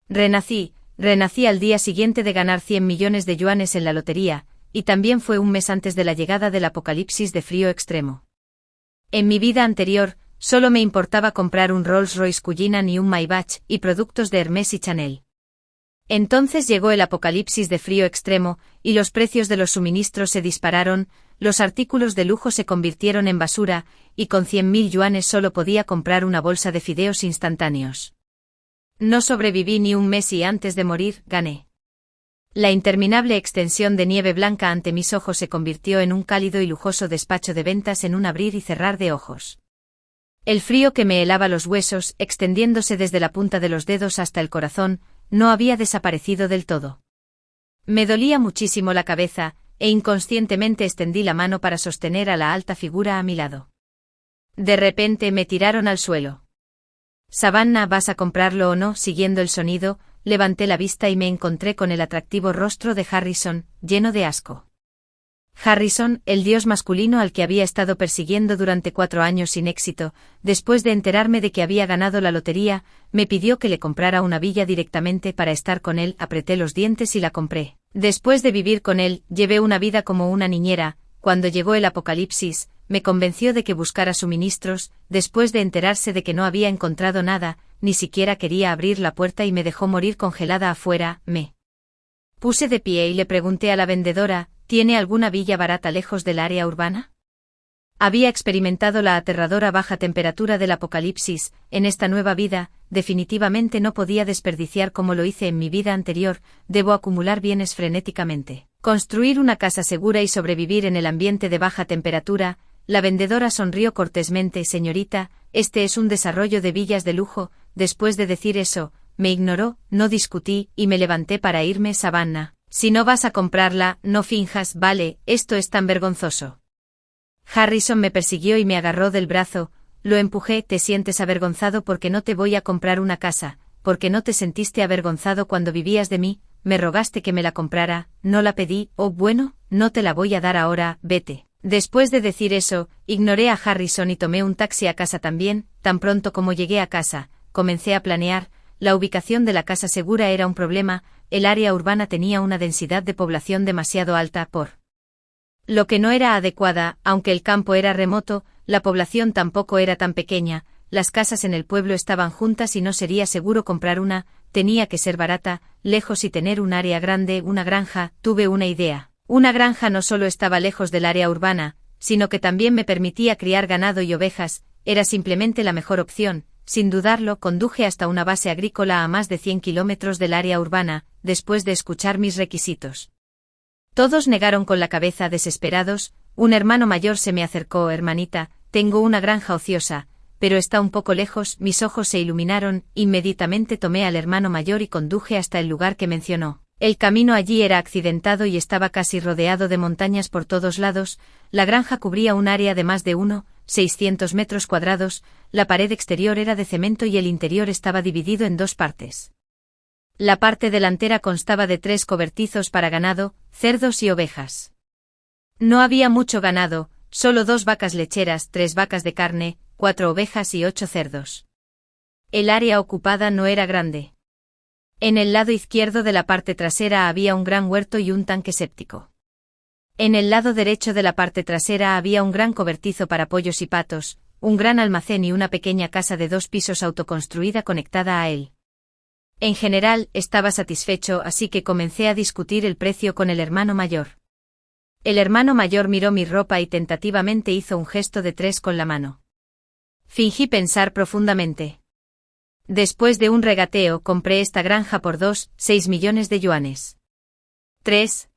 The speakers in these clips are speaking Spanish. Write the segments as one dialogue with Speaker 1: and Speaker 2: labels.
Speaker 1: Renací al día siguiente de ganar 100 millones de yuanes en la lotería, y también fue un mes antes de la llegada del apocalipsis de frío extremo. En mi vida anterior, solo me importaba comprar un Rolls-Royce Cullinan y un Maybach, y productos de Hermès y Chanel. Entonces llegó el apocalipsis de frío extremo, y los precios de los suministros se dispararon, los artículos de lujo se convirtieron en basura, y con 100.000 yuanes solo podía comprar una bolsa de fideos instantáneos. No sobreviví ni un mes y antes de morir, gané. La interminable extensión de nieve blanca ante mis ojos se convirtió en un cálido y lujoso despacho de ventas en un abrir y cerrar de ojos. El frío que me helaba los huesos, extendiéndose desde la punta de los dedos hasta el corazón, no había desaparecido del todo. Me dolía muchísimo la cabeza, e inconscientemente extendí la mano para sostener a la alta figura a mi lado. De repente me tiraron al suelo. Savannah, ¿vas a comprarlo o no? Siguiendo el sonido, levanté la vista y me encontré con el atractivo rostro de Harrison, lleno de asco. Harrison, el dios masculino al que había estado persiguiendo durante 4 años sin éxito, después de enterarme de que había ganado la lotería, me pidió que le comprara una villa directamente para estar con él. Apreté los dientes y la compré. Después de vivir con él, llevé una vida como una niñera. Cuando llegó el apocalipsis, me convenció de que buscara suministros. Después de enterarse de que no había encontrado nada, ni siquiera quería abrir la puerta y me dejó morir congelada afuera. Me puse de pie y le pregunté a la vendedora, ¿tiene alguna villa barata lejos del área urbana? Había experimentado la aterradora baja temperatura del apocalipsis. En esta nueva vida, definitivamente no podía desperdiciar como lo hice en mi vida anterior. Debo acumular bienes frenéticamente, construir una casa segura y sobrevivir en el ambiente de baja temperatura. La vendedora sonrió cortésmente. Señorita, este es un desarrollo de villas de lujo. Después de decir eso, me ignoró, no discutí, y me levanté para irme. Savannah, si no vas a comprarla, no finjas, vale, esto es tan vergonzoso. Harrison me persiguió y me agarró del brazo, lo empujé. ¿Te sientes avergonzado porque no te voy a comprar una casa? ¿Porque no te sentiste avergonzado cuando vivías de mí? Me rogaste que me la comprara, no la pedí. Oh, bueno, no te la voy a dar ahora, vete. Después de decir eso, ignoré a Harrison y tomé un taxi a casa también. Tan pronto como llegué a casa, comencé a planear. La ubicación de la casa segura era un problema. El área urbana tenía una densidad de población demasiado alta, por lo que no era adecuada. Aunque el campo era remoto, la población tampoco era tan pequeña. Las casas en el pueblo estaban juntas y no sería seguro comprar una. Tenía que ser barata, lejos y tener un área grande. Una granja. Tuve una idea. Una granja no solo estaba lejos del área urbana, sino que también me permitía criar ganado y ovejas. Era simplemente la mejor opción. Sin dudarlo, conduje hasta una base agrícola a más de 100 kilómetros del área urbana, después de escuchar mis requisitos. Todos negaron con la cabeza, desesperados. Un hermano mayor se me acercó. Hermanita, tengo una granja ociosa, pero está un poco lejos. Mis ojos se iluminaron. Inmediatamente tomé al hermano mayor y conduje hasta el lugar que mencionó. El camino allí era accidentado y estaba casi rodeado de montañas por todos lados. La granja cubría un área de más de 600 metros cuadrados. La pared exterior era de cemento y el interior estaba dividido en 2 partes. La parte delantera constaba de 3 cobertizos para ganado, cerdos y ovejas. No había mucho ganado, solo 2 vacas lecheras, 3 vacas de carne, 4 ovejas y 8 cerdos. El área ocupada no era grande. En el lado izquierdo de la parte trasera había un gran huerto y un tanque séptico. En el lado derecho de la parte trasera había un gran cobertizo para pollos y patos, un gran almacén y una pequeña casa de 2 pisos autoconstruida conectada a él. En general, estaba satisfecho, así que comencé a discutir el precio con el hermano mayor. El hermano mayor miró mi ropa y tentativamente hizo un gesto de 3 con la mano. Fingí pensar profundamente. Después de un regateo, compré esta granja por 6 millones de yuanes. 3.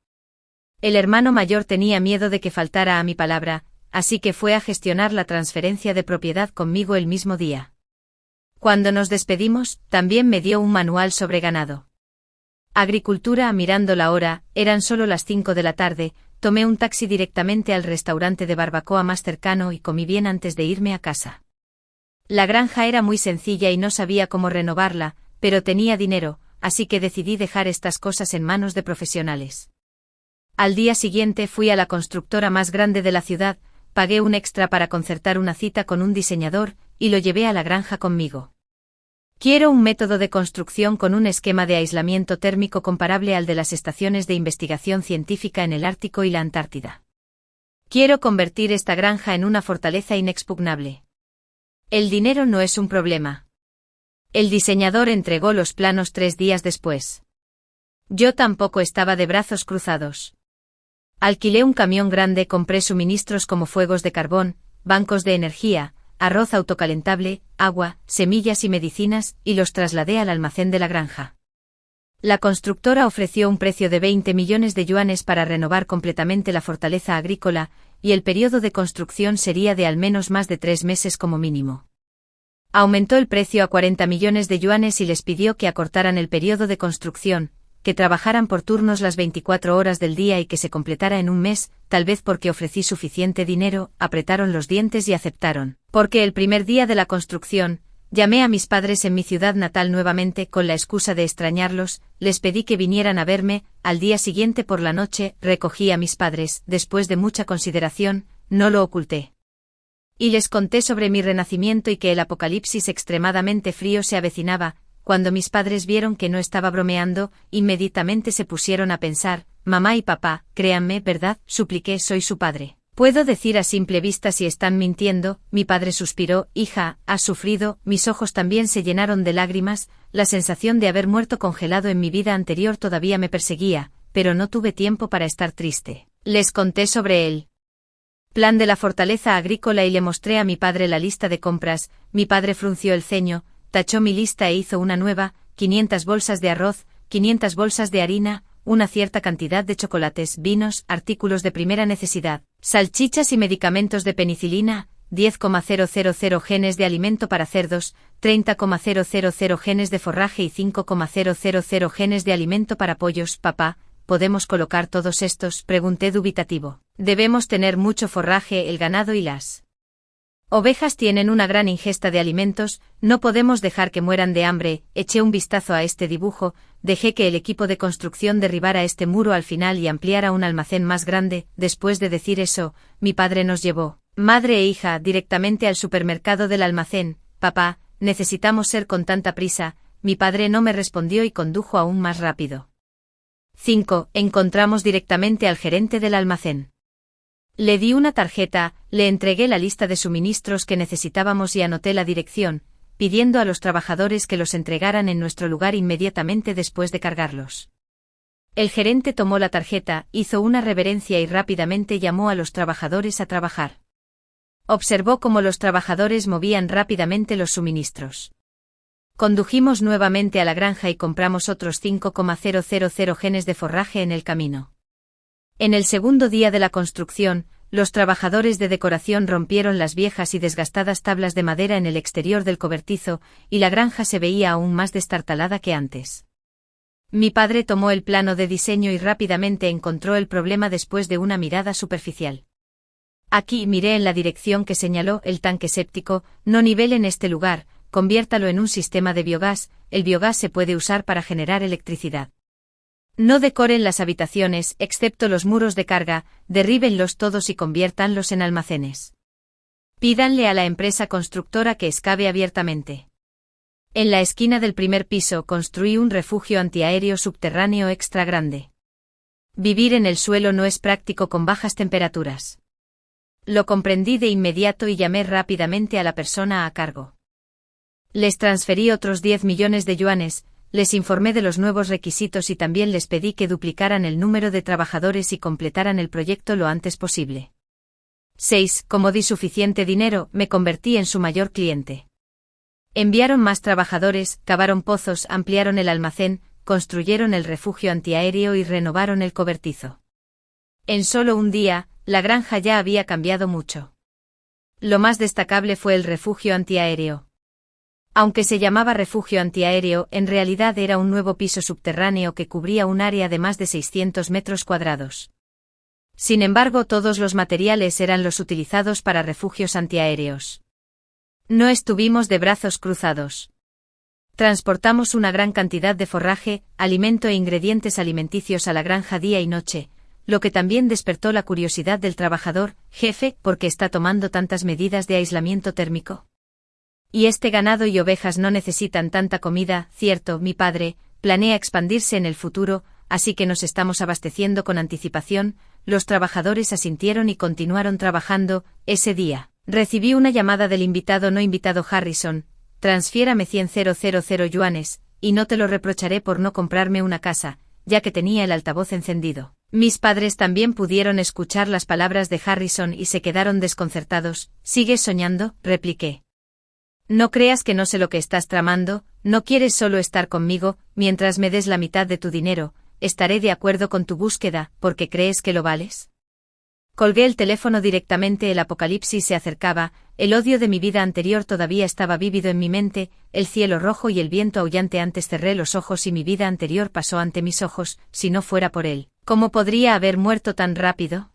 Speaker 1: El hermano mayor tenía miedo de que faltara a mi palabra, así que fue a gestionar la transferencia de propiedad conmigo el mismo día. Cuando nos despedimos, también me dio un manual sobre ganado. Agricultura. Mirando la hora, eran solo las 5 de la tarde, tomé un taxi directamente al restaurante de barbacoa más cercano y comí bien antes de irme a casa. La granja era muy sencilla y no sabía cómo renovarla, pero tenía dinero, así que decidí dejar estas cosas en manos de profesionales. Al día siguiente fui a la constructora más grande de la ciudad, pagué un extra para concertar una cita con un diseñador, y lo llevé a la granja conmigo. Quiero un método de construcción con un esquema de aislamiento térmico comparable al de las estaciones de investigación científica en el Ártico y la Antártida. Quiero convertir esta granja en una fortaleza inexpugnable. El dinero no es un problema. El diseñador entregó los planos 3 días después. Yo tampoco estaba de brazos cruzados. Alquilé un camión grande, compré suministros como fuegos de carbón, bancos de energía, arroz autocalentable, agua, semillas y medicinas, y los trasladé al almacén de la granja. La constructora ofreció un precio de 20 millones de yuanes para renovar completamente la fortaleza agrícola, y el periodo de construcción sería de al menos más de 3 meses como mínimo. Aumentó el precio a 40 millones de yuanes y les pidió que acortaran el periodo de construcción, que trabajaran por turnos las 24 horas del día y que se completara en un mes, tal vez porque ofrecí suficiente dinero, apretaron los dientes y aceptaron. Porque el primer día de la construcción, llamé a mis padres en mi ciudad natal nuevamente con la excusa de extrañarlos, les pedí que vinieran a verme, al día siguiente por la noche, recogí a mis padres, después de mucha consideración, no lo oculté. Y les conté sobre mi renacimiento y que el apocalipsis extremadamente frío se avecinaba. Cuando mis padres vieron que no estaba bromeando, inmediatamente se pusieron a pensar, mamá y papá, créanme, ¿verdad? Supliqué, soy su padre. Puedo decir a simple vista si están mintiendo. Mi padre suspiró, hija, has sufrido, mis ojos también se llenaron de lágrimas, la sensación de haber muerto congelado en mi vida anterior todavía me perseguía, pero no tuve tiempo para estar triste. Les conté sobre él. Plan de la fortaleza agrícola y le mostré a mi padre la lista de compras. Mi padre frunció el ceño, tachó mi lista e hizo una nueva: 500 bolsas de arroz, 500 bolsas de harina, una cierta cantidad de chocolates, vinos, artículos de primera necesidad, salchichas y medicamentos de penicilina, 10,000 genes de alimento para cerdos, 30,000 genes de forraje y 5,000 genes de alimento para pollos. Papá, ¿podemos colocar todos estos?, pregunté dubitativo. Debemos tener mucho forraje, el ganado y las ovejas tienen una gran ingesta de alimentos, no podemos dejar que mueran de hambre. Eché un vistazo a este dibujo, dejé que el equipo de construcción derribara este muro al final y ampliara un almacén más grande. Después de decir eso, mi padre nos llevó, madre e hija, directamente al supermercado del almacén. Papá, necesitamos ser con tanta prisa. Mi padre no me respondió y condujo aún más rápido. 5. Encontramos directamente al gerente del almacén. Le di una tarjeta, le entregué la lista de suministros que necesitábamos y anoté la dirección, pidiendo a los trabajadores que los entregaran en nuestro lugar inmediatamente después de cargarlos. El gerente tomó la tarjeta, hizo una reverencia y rápidamente llamó a los trabajadores a trabajar. Observó cómo los trabajadores movían rápidamente los suministros. Condujimos nuevamente a la granja y compramos otros 5,000 genes de forraje en el camino. En el segundo día de la construcción, los trabajadores de decoración rompieron las viejas y desgastadas tablas de madera en el exterior del cobertizo, y la granja se veía aún más destartalada que antes. Mi padre tomó el plano de diseño y rápidamente encontró el problema después de una mirada superficial. Aquí miré en la dirección que señaló, el tanque séptico, no nivelen este lugar, conviértalo en un sistema de biogás, el biogás se puede usar para generar electricidad. No decoren las habitaciones, excepto los muros de carga, derríbenlos todos y conviértanlos en almacenes. Pídanle a la empresa constructora que excave abiertamente. En la esquina del primer piso construí un refugio antiaéreo subterráneo extra grande. Vivir en el suelo no es práctico con bajas temperaturas. Lo comprendí de inmediato y llamé rápidamente a la persona a cargo. Les transferí otros 10 millones de yuanes, les informé de los nuevos requisitos y también les pedí que duplicaran el número de trabajadores y completaran el proyecto lo antes posible. 6. Como di suficiente dinero, me convertí en su mayor cliente. Enviaron más trabajadores, cavaron pozos, ampliaron el almacén, construyeron el refugio antiaéreo y renovaron el cobertizo. En solo un día, la granja ya había cambiado mucho. Lo más destacable fue el refugio antiaéreo. Aunque se llamaba refugio antiaéreo, en realidad era un nuevo piso subterráneo que cubría un área de más de 600 metros cuadrados. Sin embargo, todos los materiales eran los utilizados para refugios antiaéreos. No estuvimos de brazos cruzados. Transportamos una gran cantidad de forraje, alimento e ingredientes alimenticios a la granja día y noche, lo que también despertó la curiosidad del trabajador. Jefe, ¿por qué está tomando tantas medidas de aislamiento térmico? Y este ganado y ovejas no necesitan tanta comida, cierto, mi padre planea expandirse en el futuro, así que nos estamos abasteciendo con anticipación. Los trabajadores asintieron y continuaron trabajando. Ese día, recibí una llamada del invitado no invitado Harrison: transfiérame 100.000 yuanes, y no te lo reprocharé por no comprarme una casa, ya que tenía el altavoz encendido. Mis padres también pudieron escuchar las palabras de Harrison y se quedaron desconcertados. ¿Sigues soñando?, repliqué. No creas que no sé lo que estás tramando. No quieres solo estar conmigo. Mientras me des la mitad de tu dinero, estaré de acuerdo con tu búsqueda, porque crees que lo vales. Colgué el teléfono directamente. El apocalipsis se acercaba, el odio de mi vida anterior todavía estaba vívido en mi mente, el cielo rojo y el viento aullante. Antes cerré los ojos y mi vida anterior pasó ante mis ojos. Si no fuera por él, ¿cómo podría haber muerto tan rápido?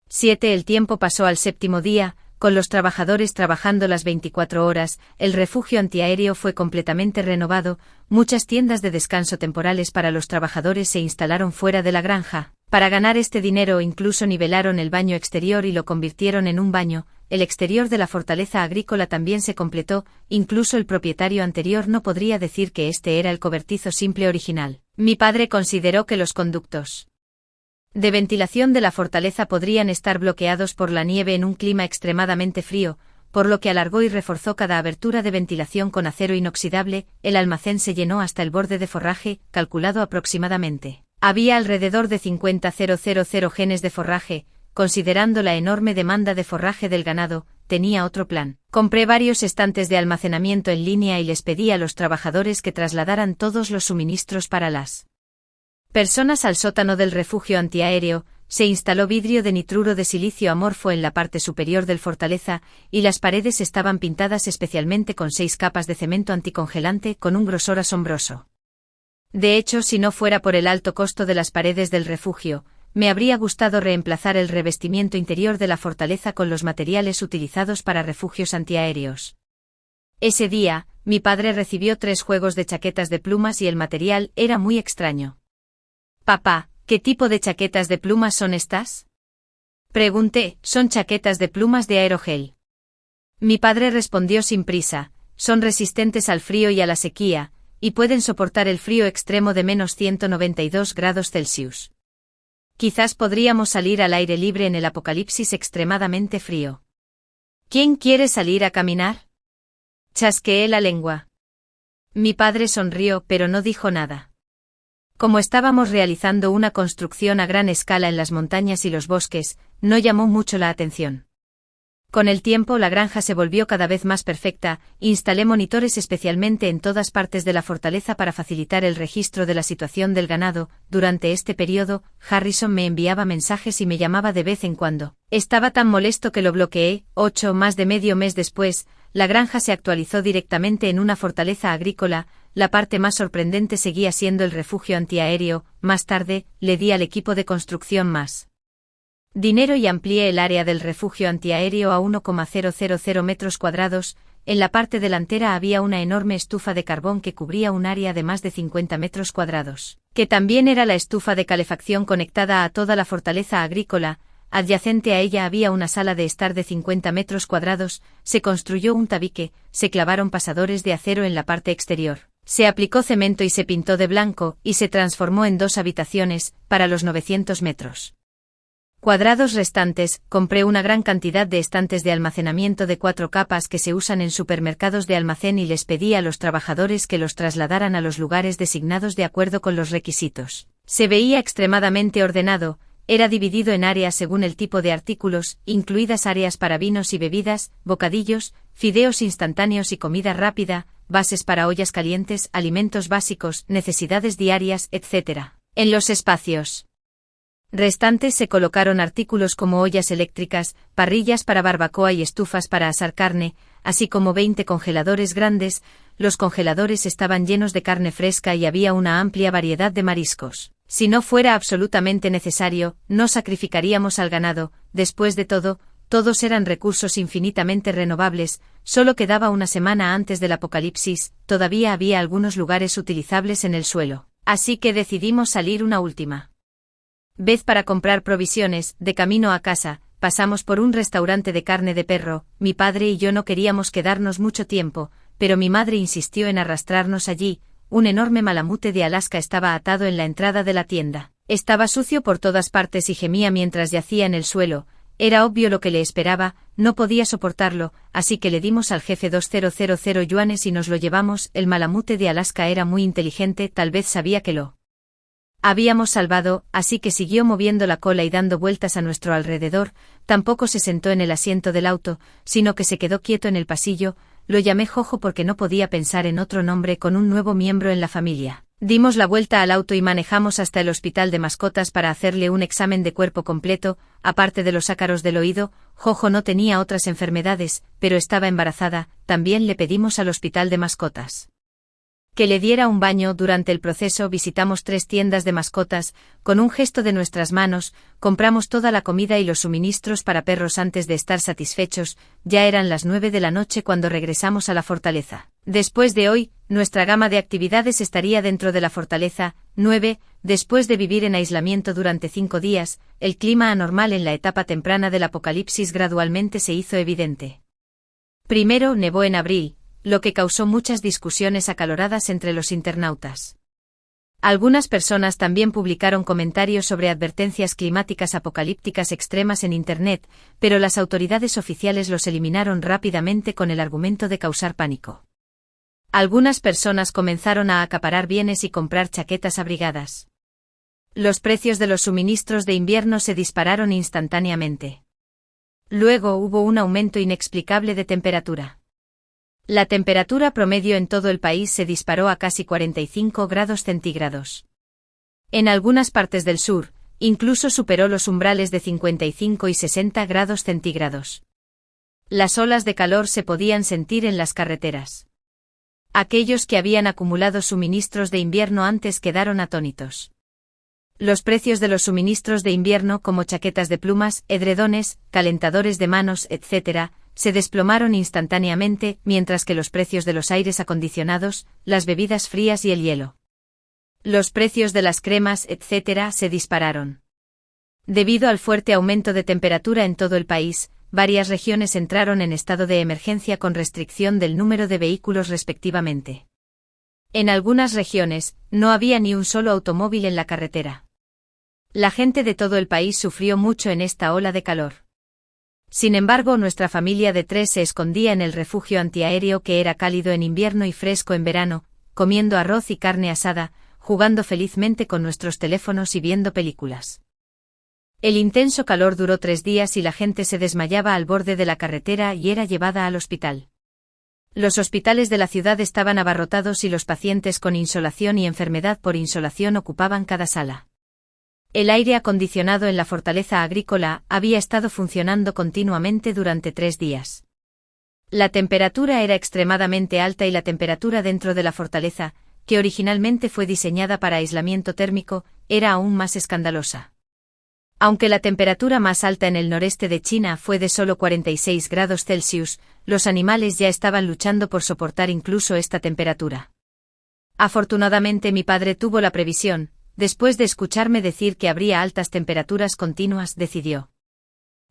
Speaker 1: 7. El tiempo pasó al séptimo día. Con los trabajadores trabajando las 24 horas, el refugio antiaéreo fue completamente renovado. Muchas tiendas de descanso temporales para los trabajadores se instalaron fuera de la granja. Para ganar este dinero incluso nivelaron el baño exterior y lo convirtieron en un baño. El exterior de la fortaleza agrícola también se completó. Incluso el propietario anterior no podría decir que este era el cobertizo simple original. Mi padre consideró que los conductos de ventilación de la fortaleza podrían estar bloqueados por la nieve en un clima extremadamente frío, por lo que alargó y reforzó cada abertura de ventilación con acero inoxidable. El almacén se llenó hasta el borde de forraje, calculado aproximadamente. Había alrededor de 50.000 genes de forraje. Considerando la enorme demanda de forraje del ganado, tenía otro plan. Compré varios estantes de almacenamiento en línea y les pedí a los trabajadores que trasladaran todos los suministros para las personas al sótano del refugio antiaéreo. Se instaló vidrio de nitruro de silicio amorfo en la parte superior del fortaleza, y las paredes estaban pintadas especialmente con 6 capas de cemento anticongelante con un grosor asombroso. De hecho, si no fuera por el alto costo de las paredes del refugio, me habría gustado reemplazar el revestimiento interior de la fortaleza con los materiales utilizados para refugios antiaéreos. Ese día, mi padre recibió 3 juegos de chaquetas de plumas y el material era muy extraño. Papá, ¿qué tipo de chaquetas de plumas son estas? Pregunté. Son chaquetas de plumas de aerogel. Mi padre respondió sin prisa: son resistentes al frío y a la sequía, y pueden soportar el frío extremo de -192 °C. Quizás podríamos salir al aire libre en el apocalipsis extremadamente frío. ¿Quién quiere salir a caminar? Chasqueé la lengua. Mi padre sonrió, pero no dijo nada. Como estábamos realizando una construcción a gran escala en las montañas y los bosques, no llamó mucho la atención. Con el tiempo la granja se volvió cada vez más perfecta. Instalé monitores especialmente en todas partes de la fortaleza para facilitar el registro de la situación del ganado. Durante este periodo, Harrison me enviaba mensajes y me llamaba de vez en cuando. Estaba tan molesto que lo bloqueé. 8. Más de medio mes después, la granja se actualizó directamente en una fortaleza agrícola. La parte más sorprendente seguía siendo el refugio antiaéreo. Más tarde, le di al equipo de construcción más dinero y amplié el área del refugio antiaéreo a 1,000 metros cuadrados. En la parte delantera había una enorme estufa de carbón que cubría un área de más de 50 metros cuadrados, que también era la estufa de calefacción conectada a toda la fortaleza agrícola. Adyacente a ella había una sala de estar de 50 metros cuadrados. Se construyó un tabique, se clavaron pasadores de acero en la parte exterior. Se aplicó cemento y se pintó de blanco, y se transformó en 2 habitaciones, para los 900 metros cuadrados restantes. Compré una gran cantidad de estantes de almacenamiento de 4 capas que se usan en supermercados de almacén y les pedí a los trabajadores que los trasladaran a los lugares designados de acuerdo con los requisitos. Se veía extremadamente ordenado. Era dividido en áreas según el tipo de artículos, incluidas áreas para vinos y bebidas, bocadillos, fideos instantáneos y comida rápida, bases para ollas calientes, alimentos básicos, necesidades diarias, etc. En los espacios restantes se colocaron artículos como ollas eléctricas, parrillas para barbacoa y estufas para asar carne, así como 20 congeladores grandes. Los congeladores estaban llenos de carne fresca y había una amplia variedad de mariscos. Si no fuera absolutamente necesario, no sacrificaríamos al ganado. Después de todo, todos eran recursos infinitamente renovables. Solo quedaba una semana antes del apocalipsis, todavía había algunos lugares utilizables en el suelo. Así que decidimos salir una última vez para comprar provisiones. De camino a casa, pasamos por un restaurante de carne de perro. Mi padre y yo no queríamos quedarnos mucho tiempo, pero mi madre insistió en arrastrarnos allí. Un enorme malamute de Alaska estaba atado en la entrada de la tienda. Estaba sucio por todas partes y gemía mientras yacía en el suelo. Era obvio lo que le esperaba, no podía soportarlo, así que le dimos al jefe 2000 yuanes y nos lo llevamos. El malamute de Alaska era muy inteligente, tal vez sabía que lo habíamos salvado, así que siguió moviendo la cola y dando vueltas a nuestro alrededor. Tampoco se sentó en el asiento del auto, sino que se quedó quieto en el pasillo. Lo llamé Jojo porque no podía pensar en otro nombre con un nuevo miembro en la familia. Dimos la vuelta al auto y manejamos hasta el hospital de mascotas para hacerle un examen de cuerpo completo. Aparte de los ácaros del oído, Jojo no tenía otras enfermedades, pero estaba embarazada. También le pedimos al hospital de mascotas que le diera un baño. Durante el proceso visitamos 3 tiendas de mascotas. Con un gesto de nuestras manos, compramos toda la comida y los suministros para perros antes de estar satisfechos. Ya eran las 9 de la noche cuando regresamos a la fortaleza. Después de hoy, nuestra gama de actividades estaría dentro de la fortaleza. 9. Después de vivir en aislamiento durante 5 días, el clima anormal en la etapa temprana del apocalipsis gradualmente se hizo evidente. Primero nevó en abril, lo que causó muchas discusiones acaloradas entre los internautas. Algunas personas también publicaron comentarios sobre advertencias climáticas apocalípticas extremas en Internet, pero las autoridades oficiales los eliminaron rápidamente con el argumento de causar pánico. Algunas personas comenzaron a acaparar bienes y comprar chaquetas abrigadas. Los precios de los suministros de invierno se dispararon instantáneamente. Luego hubo un aumento inexplicable de temperatura. La temperatura promedio en todo el país se disparó a casi 45 grados centígrados. En algunas partes del sur, incluso superó los umbrales de 55 y 60 grados centígrados. Las olas de calor se podían sentir en las carreteras. Aquellos que habían acumulado suministros de invierno antes quedaron atónitos. Los precios de los suministros de invierno como chaquetas de plumas, edredones, calentadores de manos, etc., se desplomaron instantáneamente, mientras que los precios de los aires acondicionados, las bebidas frías y el hielo. Los precios de las cremas, etc., se dispararon. Debido al fuerte aumento de temperatura en todo el país, varias regiones entraron en estado de emergencia con restricción del número de vehículos respectivamente. En algunas regiones, no había ni un solo automóvil en la carretera. La gente de todo el país sufrió mucho en esta ola de calor. Sin embargo, nuestra familia de 3 se escondía en el refugio antiaéreo que era cálido en invierno y fresco en verano, comiendo arroz y carne asada, jugando felizmente con nuestros teléfonos y viendo películas. El intenso calor duró 3 días y la gente se desmayaba al borde de la carretera y era llevada al hospital. Los hospitales de la ciudad estaban abarrotados y los pacientes con insolación y enfermedad por insolación ocupaban cada sala. El aire acondicionado en la fortaleza agrícola había estado funcionando continuamente durante 3 días. La temperatura era extremadamente alta y la temperatura dentro de la fortaleza, que originalmente fue diseñada para aislamiento térmico, era aún más escandalosa. Aunque la temperatura más alta en el noreste de China fue de solo 46 grados Celsius, los animales ya estaban luchando por soportar incluso esta temperatura. Afortunadamente mi padre tuvo la previsión. Después de escucharme decir que habría altas temperaturas continuas, decidió.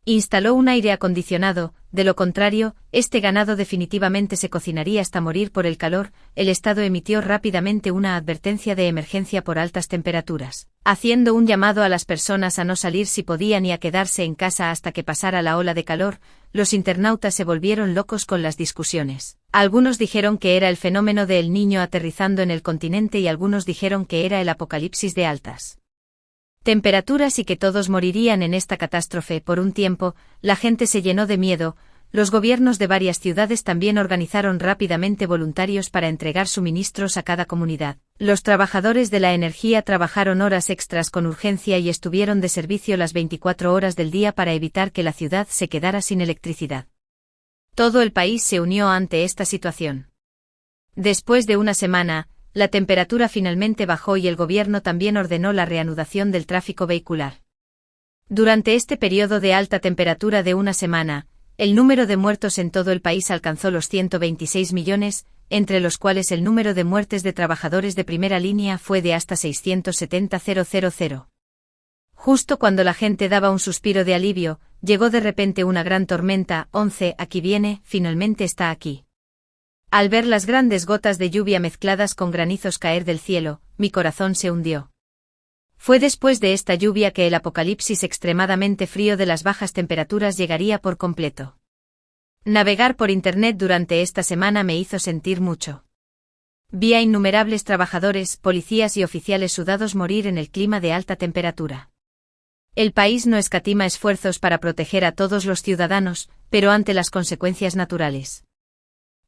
Speaker 1: Instaló un aire acondicionado, de lo contrario, este ganado definitivamente se cocinaría hasta morir por el calor. El Estado emitió rápidamente una advertencia de emergencia por altas temperaturas, haciendo un llamado a las personas a no salir si podían y a quedarse en casa hasta que pasara la ola de calor. Los internautas se volvieron locos con las discusiones. Algunos dijeron que era el fenómeno de El Niño aterrizando en el continente y algunos dijeron que era el apocalipsis de altas temperaturas y que todos morirían en esta catástrofe. Por un tiempo, la gente se llenó de miedo. Los gobiernos de varias ciudades también organizaron rápidamente voluntarios para entregar suministros a cada comunidad. Los trabajadores de la energía trabajaron horas extras con urgencia y estuvieron de servicio las 24 horas del día para evitar que la ciudad se quedara sin electricidad. Todo el país se unió ante esta situación. Después de una semana, la temperatura finalmente bajó y el gobierno también ordenó la reanudación del tráfico vehicular. Durante este periodo de alta temperatura de una semana, el número de muertos en todo el país alcanzó los 126 millones, entre los cuales el número de muertes de trabajadores de primera línea fue de hasta 670.000. Justo cuando la gente daba un suspiro de alivio, llegó de repente una gran tormenta. 11. Aquí viene, finalmente está aquí. Al ver las grandes gotas de lluvia mezcladas con granizos caer del cielo, mi corazón se hundió. Fue después de esta lluvia que el apocalipsis extremadamente frío de las bajas temperaturas llegaría por completo. Navegar por Internet durante esta semana me hizo sentir mucho. Vi a innumerables trabajadores, policías y oficiales sudados morir en el clima de alta temperatura. El país no escatima esfuerzos para proteger a todos los ciudadanos, pero ante las consecuencias naturales.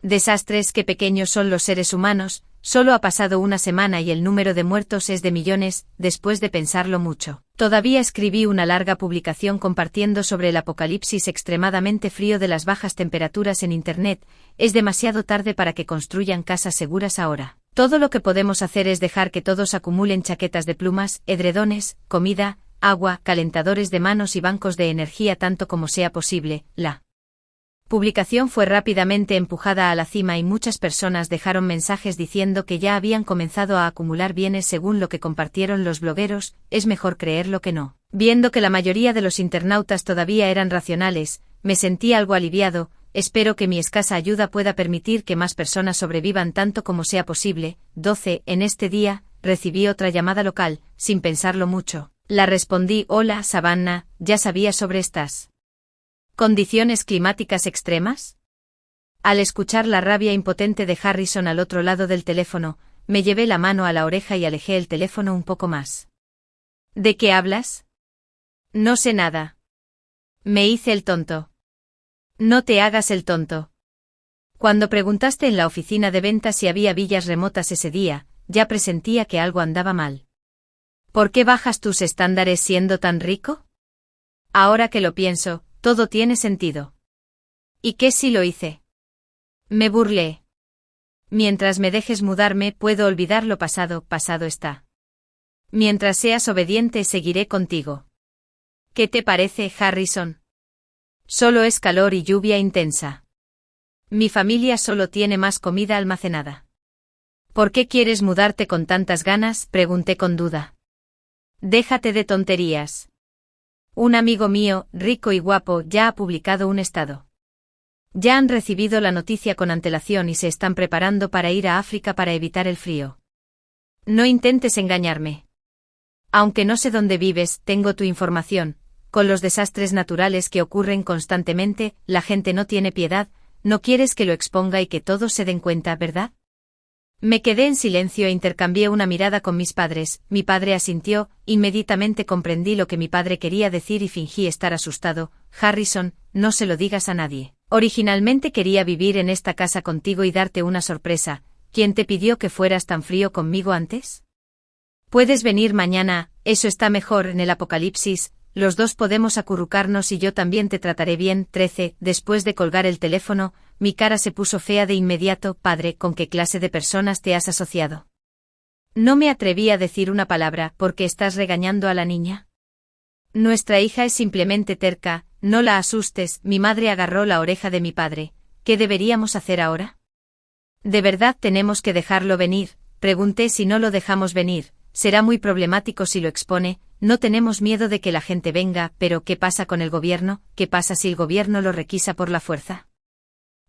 Speaker 1: Desastres que pequeños son los seres humanos, solo ha pasado una semana y el número de muertos es de millones, después de pensarlo mucho. Todavía escribí una larga publicación compartiendo sobre el apocalipsis extremadamente frío de las bajas temperaturas en Internet. Es demasiado tarde para que construyan casas seguras ahora. Todo lo que podemos hacer es dejar que todos acumulen chaquetas de plumas, edredones, comida, agua, calentadores de manos y bancos de energía tanto como sea posible. La publicación fue rápidamente empujada a la cima y muchas personas dejaron mensajes diciendo que ya habían comenzado a acumular bienes según lo que compartieron los blogueros. Es mejor creerlo que no. Viendo que la mayoría de los internautas todavía eran racionales, me sentí algo aliviado. Espero que mi escasa ayuda pueda permitir que más personas sobrevivan tanto como sea posible. 12. En este día, recibí otra llamada local, sin pensarlo mucho. La respondí: hola, Savannah, ¿ya sabías sobre estas condiciones climáticas extremas? Al escuchar la rabia impotente de Harrison al otro lado del teléfono, me llevé la mano a la oreja y alejé el teléfono un poco más. ¿De qué hablas? No sé nada. Me hice el tonto. No te hagas el tonto. Cuando preguntaste en la oficina de ventas si había villas remotas ese día, ya presentía que algo andaba mal. ¿Por qué bajas tus estándares siendo tan rico? Ahora que lo pienso, todo tiene sentido. ¿Y qué si lo hice? Me burlé. Mientras me dejes mudarme, puedo olvidar lo pasado, pasado está. Mientras seas obediente, seguiré contigo. ¿Qué te parece, Harrison? Solo es calor y lluvia intensa. Mi familia solo tiene más comida almacenada. ¿Por qué quieres mudarte con tantas ganas?, pregunté con duda. Déjate de tonterías. Un amigo mío, rico y guapo, ya ha publicado un estado. Ya han recibido la noticia con antelación y se están preparando para ir a África para evitar el frío. No intentes engañarme. Aunque no sé dónde vives, tengo tu información. Con los desastres naturales que ocurren constantemente, la gente no tiene piedad. No quieres que lo exponga y que todos se den cuenta, ¿verdad? Me quedé en silencio e intercambié una mirada con mis padres. Mi padre asintió. Inmediatamente comprendí lo que mi padre quería decir y fingí estar asustado. Harrison, no se lo digas a nadie. Originalmente quería vivir en esta casa contigo y darte una sorpresa. ¿Quién te pidió que fueras tan frío conmigo antes? Puedes venir mañana, eso está mejor. En el apocalipsis, los dos podemos acurrucarnos y yo también te trataré bien. 13. Después de colgar el teléfono, mi cara se puso fea de inmediato. Padre, ¿con qué clase de personas te has asociado? No me atreví a decir una palabra. ¿Por qué estás regañando a la niña? Nuestra hija es simplemente terca, no la asustes. Mi madre agarró la oreja de mi padre. ¿Qué deberíamos hacer ahora? ¿De verdad tenemos que dejarlo venir? Pregunté. Si no lo dejamos venir, será muy problemático si lo expone. No tenemos miedo de que la gente venga, pero ¿qué pasa con el gobierno? ¿Qué pasa si el gobierno lo requisa por la fuerza?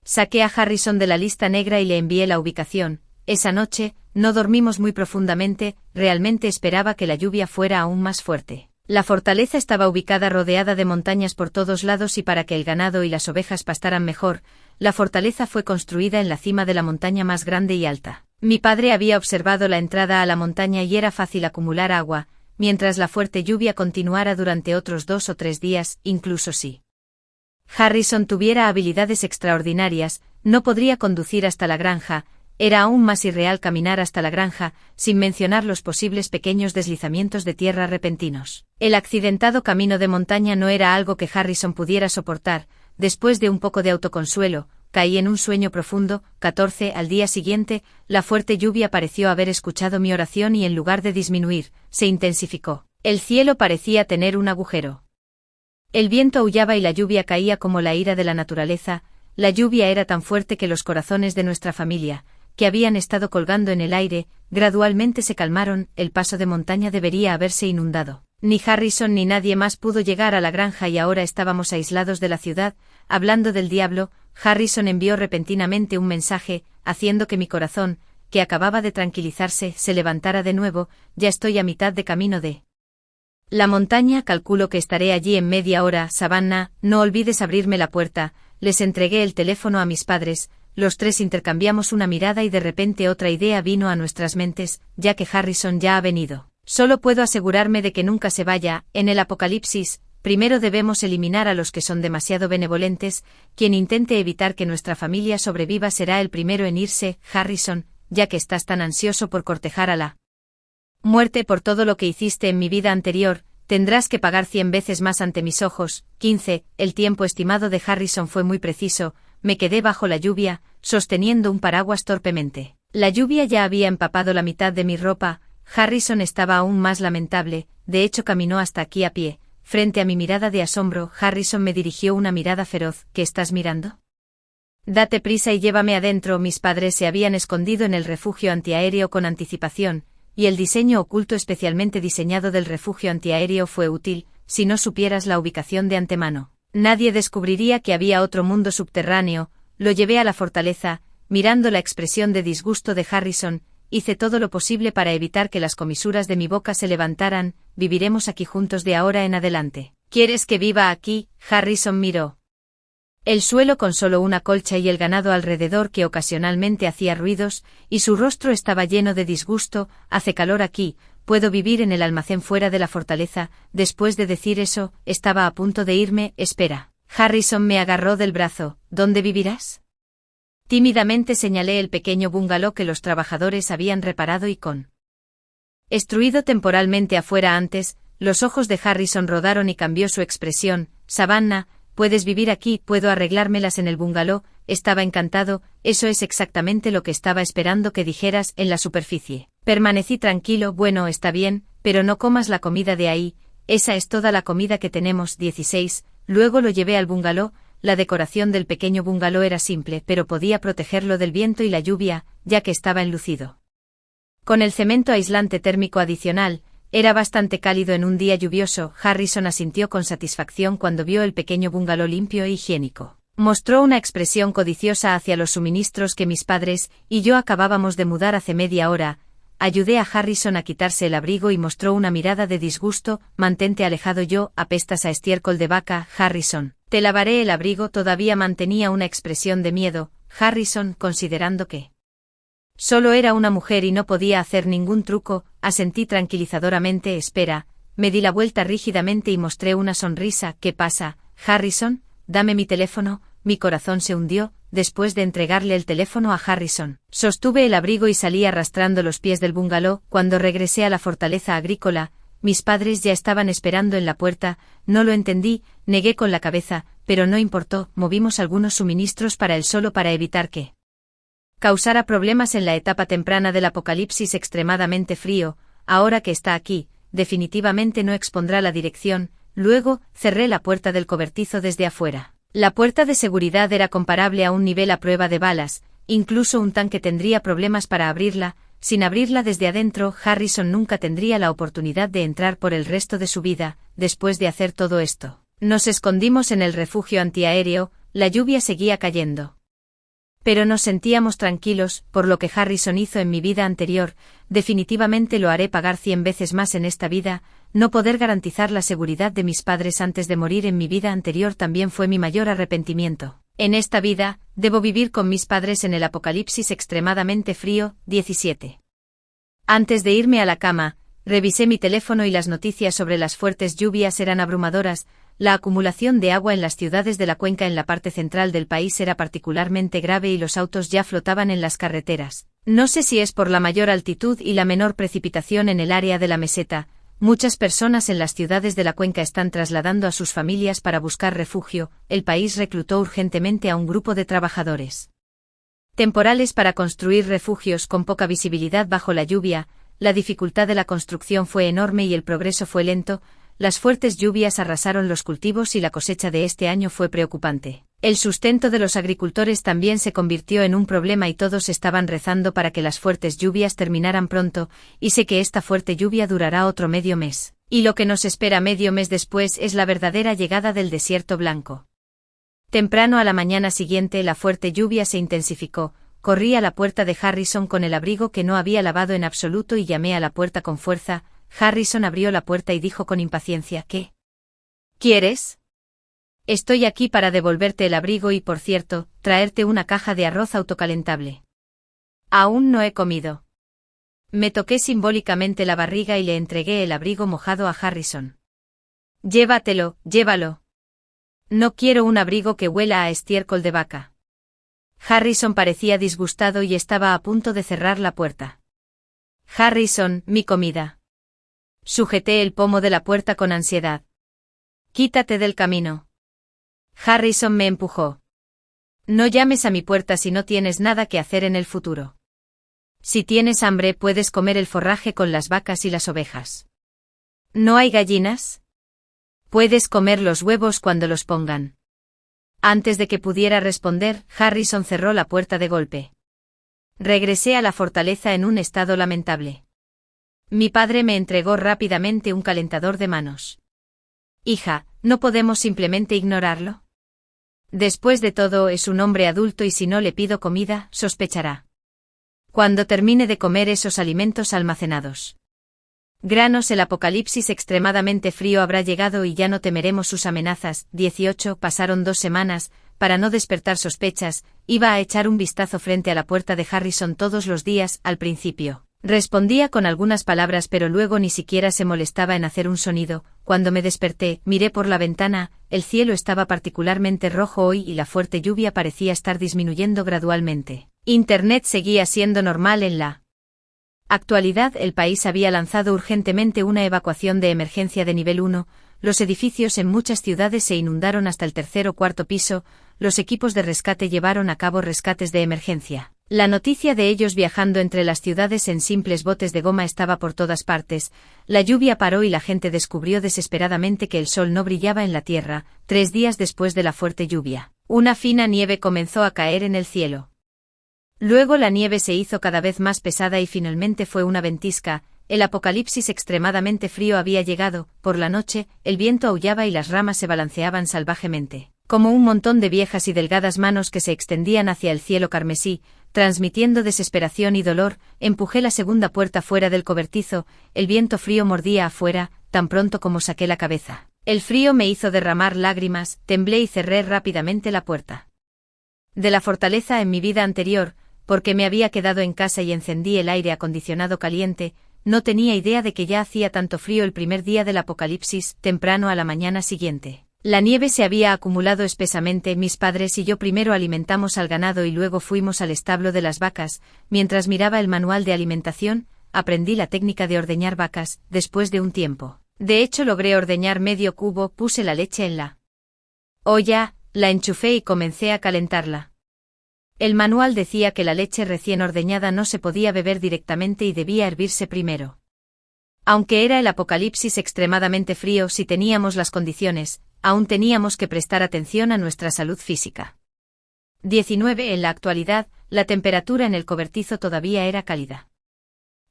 Speaker 1: Saqué a Harrison de la lista negra y le envié la ubicación. Esa noche, no dormimos muy profundamente. Realmente esperaba que la lluvia fuera aún más fuerte. La fortaleza estaba ubicada rodeada de montañas por todos lados y para que el ganado y las ovejas pastaran mejor, la fortaleza fue construida en la cima de la montaña más grande y alta. Mi padre había observado la entrada a la montaña y era fácil acumular agua, mientras la fuerte lluvia continuara durante otros 2 o 3 días. Incluso si Harrison tuviera habilidades extraordinarias, no podría conducir hasta la granja. Era aún más irreal caminar hasta la granja, sin mencionar los posibles pequeños deslizamientos de tierra repentinos. El accidentado camino de montaña no era algo que Harrison pudiera soportar. Después de un poco de autoconsuelo, caí en un sueño profundo. 14. Al día siguiente, la fuerte lluvia pareció haber escuchado mi oración y en lugar de disminuir, se intensificó. El cielo parecía tener un agujero. El viento aullaba y la lluvia caía como la ira de la naturaleza. La lluvia era tan fuerte que los corazones de nuestra familia, que habían estado colgando en el aire, gradualmente se calmaron. El paso de montaña debería haberse inundado. Ni Harrison ni nadie más pudo llegar a la granja y ahora estábamos aislados de la ciudad. Hablando del diablo, Harrison envió repentinamente un mensaje, haciendo que mi corazón, que acababa de tranquilizarse, se levantara de nuevo. Ya estoy a mitad de camino de la montaña, calculo que estaré allí en media hora. Savannah, no olvides abrirme la puerta. Les entregué el teléfono a mis padres, los tres intercambiamos una mirada y de repente otra idea vino a nuestras mentes, ya que Harrison ya ha venido. Solo puedo asegurarme de que nunca se vaya. En el apocalipsis, primero debemos eliminar a los que son demasiado benevolentes. Quien intente evitar que nuestra familia sobreviva será el primero en irse. Harrison, ya que estás tan ansioso por cortejar a la muerte por todo lo que hiciste en mi vida anterior, tendrás que pagar 100 veces más ante mis ojos. 15. El tiempo estimado de Harrison fue muy preciso. Me quedé bajo la lluvia, sosteniendo un paraguas torpemente. La lluvia ya había empapado la mitad de mi ropa. Harrison estaba aún más lamentable, de hecho caminó hasta aquí a pie. Frente a mi mirada de asombro, Harrison me dirigió una mirada feroz. ¿Qué estás mirando? Date prisa y llévame adentro. Mis padres se habían escondido en el refugio antiaéreo con anticipación, y el diseño oculto especialmente diseñado del refugio antiaéreo fue útil. Si no supieras la ubicación de antemano, nadie descubriría que había otro mundo subterráneo. Lo llevé a la fortaleza. Mirando la expresión de disgusto de Harrison, hice todo lo posible para evitar que las comisuras de mi boca se levantaran. Viviremos aquí juntos de ahora en adelante. ¿Quieres que viva aquí? Harrison miró el suelo con solo una colcha y el ganado alrededor que ocasionalmente hacía ruidos, y su rostro estaba lleno de disgusto. Hace calor aquí, puedo vivir en el almacén fuera de la fortaleza. Después de decir eso, estaba a punto de irme. Espera. Harrison me agarró del brazo. ¿Dónde vivirás? Tímidamente señalé el pequeño bungalow que los trabajadores habían reparado y construido temporalmente afuera antes. Los ojos de Harrison rodaron y cambió su expresión. Savannah, puedes vivir aquí, puedo arreglármelas en el bungalow. Estaba encantado, eso es exactamente lo que estaba esperando que dijeras. En la superficie permanecí tranquilo. Bueno, está bien, pero no comas la comida de ahí, esa es toda la comida que tenemos. 16. Luego lo llevé al bungalow. La decoración del pequeño bungalow era simple, pero podía protegerlo del viento y la lluvia, ya que estaba enlucido con el cemento aislante térmico adicional. Era bastante cálido en un día lluvioso. Harrison asintió con satisfacción cuando vio el pequeño bungalow limpio e higiénico. Mostró una expresión codiciosa hacia los suministros que mis padres y yo acabábamos de mudar hace media hora. Ayudé a Harrison a quitarse el abrigo y mostró una mirada de disgusto. Mantente alejado, yo, apestas a estiércol de vaca. Harrison, te lavaré el abrigo. Todavía mantenía una expresión de miedo. Harrison, considerando que solo era una mujer y no podía hacer ningún truco, asentí tranquilizadoramente. Espera. Me di la vuelta rígidamente y mostré una sonrisa. ¿Qué pasa, Harrison? Dame mi teléfono. Mi corazón se hundió. Después de entregarle el teléfono a Harrison, sostuve el abrigo y salí arrastrando los pies del bungalow. Cuando regresé a la fortaleza agrícola, mis padres ya estaban esperando en la puerta. No lo entendí, negué con la cabeza, pero no importó. Movimos algunos suministros para él solo para evitar que causara problemas en la etapa temprana del apocalipsis extremadamente frío. Ahora que está aquí, definitivamente no expondrá la dirección. Luego, cerré la puerta del cobertizo desde afuera. La puerta de seguridad era comparable a un nivel a prueba de balas, incluso un tanque tendría problemas para abrirla. Sin abrirla desde adentro, Harrison nunca tendría la oportunidad de entrar por el resto de su vida. Después de hacer todo esto, nos escondimos en el refugio antiaéreo. La lluvia seguía cayendo, pero nos sentíamos tranquilos. Por lo que Harrison hizo en mi vida anterior, definitivamente lo haré pagar 100 veces más en esta vida. No poder garantizar la seguridad de mis padres antes de morir en mi vida anterior también fue mi mayor arrepentimiento. En esta vida, debo vivir con mis padres en el apocalipsis extremadamente frío. 17. Antes de irme a la cama, revisé mi teléfono y las noticias sobre las fuertes lluvias eran abrumadoras. La acumulación de agua en las ciudades de la cuenca en la parte central del país era particularmente grave y los autos ya flotaban en las carreteras. No sé si es por la mayor altitud y la menor precipitación en el área de la meseta. Muchas personas en las ciudades de la cuenca están trasladando a sus familias para buscar refugio. El país reclutó urgentemente a un grupo de trabajadores temporales para construir refugios con poca visibilidad bajo la lluvia. La dificultad de la construcción fue enorme y el progreso fue lento. Las fuertes lluvias arrasaron los cultivos y la cosecha de este año fue preocupante. El sustento de los agricultores también se convirtió en un problema y todos estaban rezando para que las fuertes lluvias terminaran pronto, y sé que esta fuerte lluvia durará otro medio mes. Y lo que nos espera medio mes después es la verdadera llegada del desierto blanco. Temprano a la mañana siguiente la fuerte lluvia se intensificó, corrí a la puerta de Harrison con el abrigo que no había lavado en absoluto y llamé a la puerta con fuerza. Harrison abrió la puerta y dijo con impaciencia: ¿Qué quieres? Estoy aquí para devolverte el abrigo y, por cierto, traerte una caja de arroz autocalentable. Aún no he comido. Me toqué simbólicamente la barriga y le entregué el abrigo mojado a Harrison. Llévatelo, llévalo. No quiero un abrigo que huela a estiércol de vaca. Harrison parecía disgustado y estaba a punto de cerrar la puerta. Harrison, mi comida. Sujeté el pomo de la puerta con ansiedad. Quítate del camino. Harrison me empujó. No llames a mi puerta si no tienes nada que hacer en el futuro. Si tienes hambre puedes comer el forraje con las vacas y las ovejas. ¿No hay gallinas? Puedes comer los huevos cuando los pongan. Antes de que pudiera responder, Harrison cerró la puerta de golpe. Regresé a la fortaleza en un estado lamentable. Mi padre me entregó rápidamente un calentador de manos. Hija, ¿no podemos simplemente ignorarlo? Después de todo es un hombre adulto y si no le pido comida, sospechará. Cuando termine de comer esos alimentos almacenados. Granos, el apocalipsis extremadamente frío habrá llegado y ya no temeremos sus amenazas. 18. Pasaron 2 semanas, para no despertar sospechas, iba a echar un vistazo frente a la puerta de Harrison todos los días. Al principio respondía con algunas palabras pero luego ni siquiera se molestaba en hacer un sonido. Cuando me desperté, miré por la ventana, el cielo estaba particularmente rojo hoy y la fuerte lluvia parecía estar disminuyendo gradualmente. Internet seguía siendo normal en la actualidad. El país había lanzado urgentemente una evacuación de emergencia de nivel 1, los edificios en muchas ciudades se inundaron hasta el 3.er o 4.er piso, los equipos de rescate llevaron a cabo rescates de emergencia. La noticia de ellos viajando entre las ciudades en simples botes de goma estaba por todas partes, la lluvia paró y la gente descubrió desesperadamente que el sol no brillaba en la tierra. 3 días después de la fuerte lluvia, una fina nieve comenzó a caer en el cielo. Luego la nieve se hizo cada vez más pesada y finalmente fue una ventisca. El apocalipsis extremadamente frío había llegado. Por la noche, el viento aullaba y las ramas se balanceaban salvajemente, como un montón de viejas y delgadas manos que se extendían hacia el cielo carmesí, transmitiendo desesperación y dolor. Empujé la segunda puerta fuera del cobertizo, el viento frío mordía afuera, tan pronto como saqué la cabeza. El frío me hizo derramar lágrimas, temblé y cerré rápidamente la puerta de la fortaleza. En mi vida anterior, porque me había quedado en casa y encendí el aire acondicionado caliente, no tenía idea de que ya hacía tanto frío el primer día del apocalipsis. Temprano a la mañana siguiente, la nieve se había acumulado espesamente. Mis padres y yo primero alimentamos al ganado y luego fuimos al establo de las vacas. Mientras miraba el manual de alimentación, aprendí la técnica de ordeñar vacas. Después de un tiempo, de hecho logré ordeñar medio cubo. Puse la leche en la olla, la enchufé y comencé a calentarla. El manual decía que la leche recién ordeñada no se podía beber directamente y debía hervirse primero. Aunque era el apocalipsis extremadamente frío, si teníamos las condiciones, aún teníamos que prestar atención a nuestra salud física. 19. En la actualidad, la temperatura en el cobertizo todavía era cálida.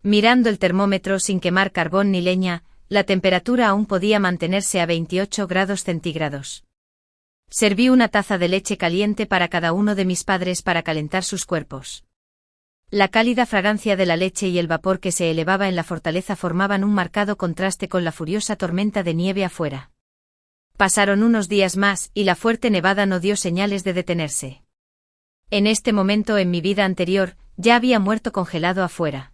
Speaker 1: Mirando el termómetro sin quemar carbón ni leña, la temperatura aún podía mantenerse a 28 grados centígrados. Serví una taza de leche caliente para cada uno de mis padres para calentar sus cuerpos. La cálida fragancia de la leche y el vapor que se elevaba en la fortaleza formaban un marcado contraste con la furiosa tormenta de nieve afuera. Pasaron unos días más y la fuerte nevada no dio señales de detenerse. En este momento en mi vida anterior, ya había muerto congelado afuera.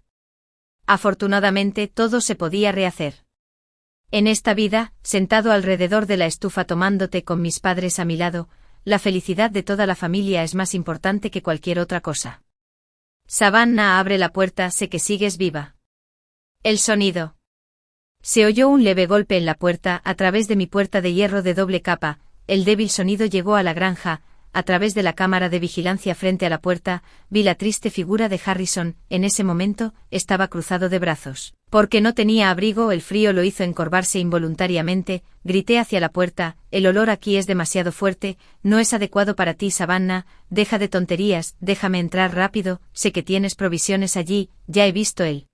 Speaker 1: Afortunadamente todo se podía rehacer. En esta vida, sentado alrededor de la estufa tomando té con mis padres a mi lado, la felicidad de toda la familia es más importante que cualquier otra cosa. Savannah, abre la puerta, sé que sigues viva. El sonido. Se oyó un leve golpe en la puerta, a través de mi puerta de hierro de doble capa, el débil sonido llegó a la granja. A través de la cámara de vigilancia frente a la puerta, vi la triste figura de Harrison. En ese momento, estaba cruzado de brazos. Porque no tenía abrigo, el frío lo hizo encorvarse involuntariamente. Grité hacia la puerta: el olor aquí es demasiado fuerte, no es adecuado para ti, Savannah, deja de tonterías, déjame entrar rápido, sé que tienes provisiones allí, ya he visto el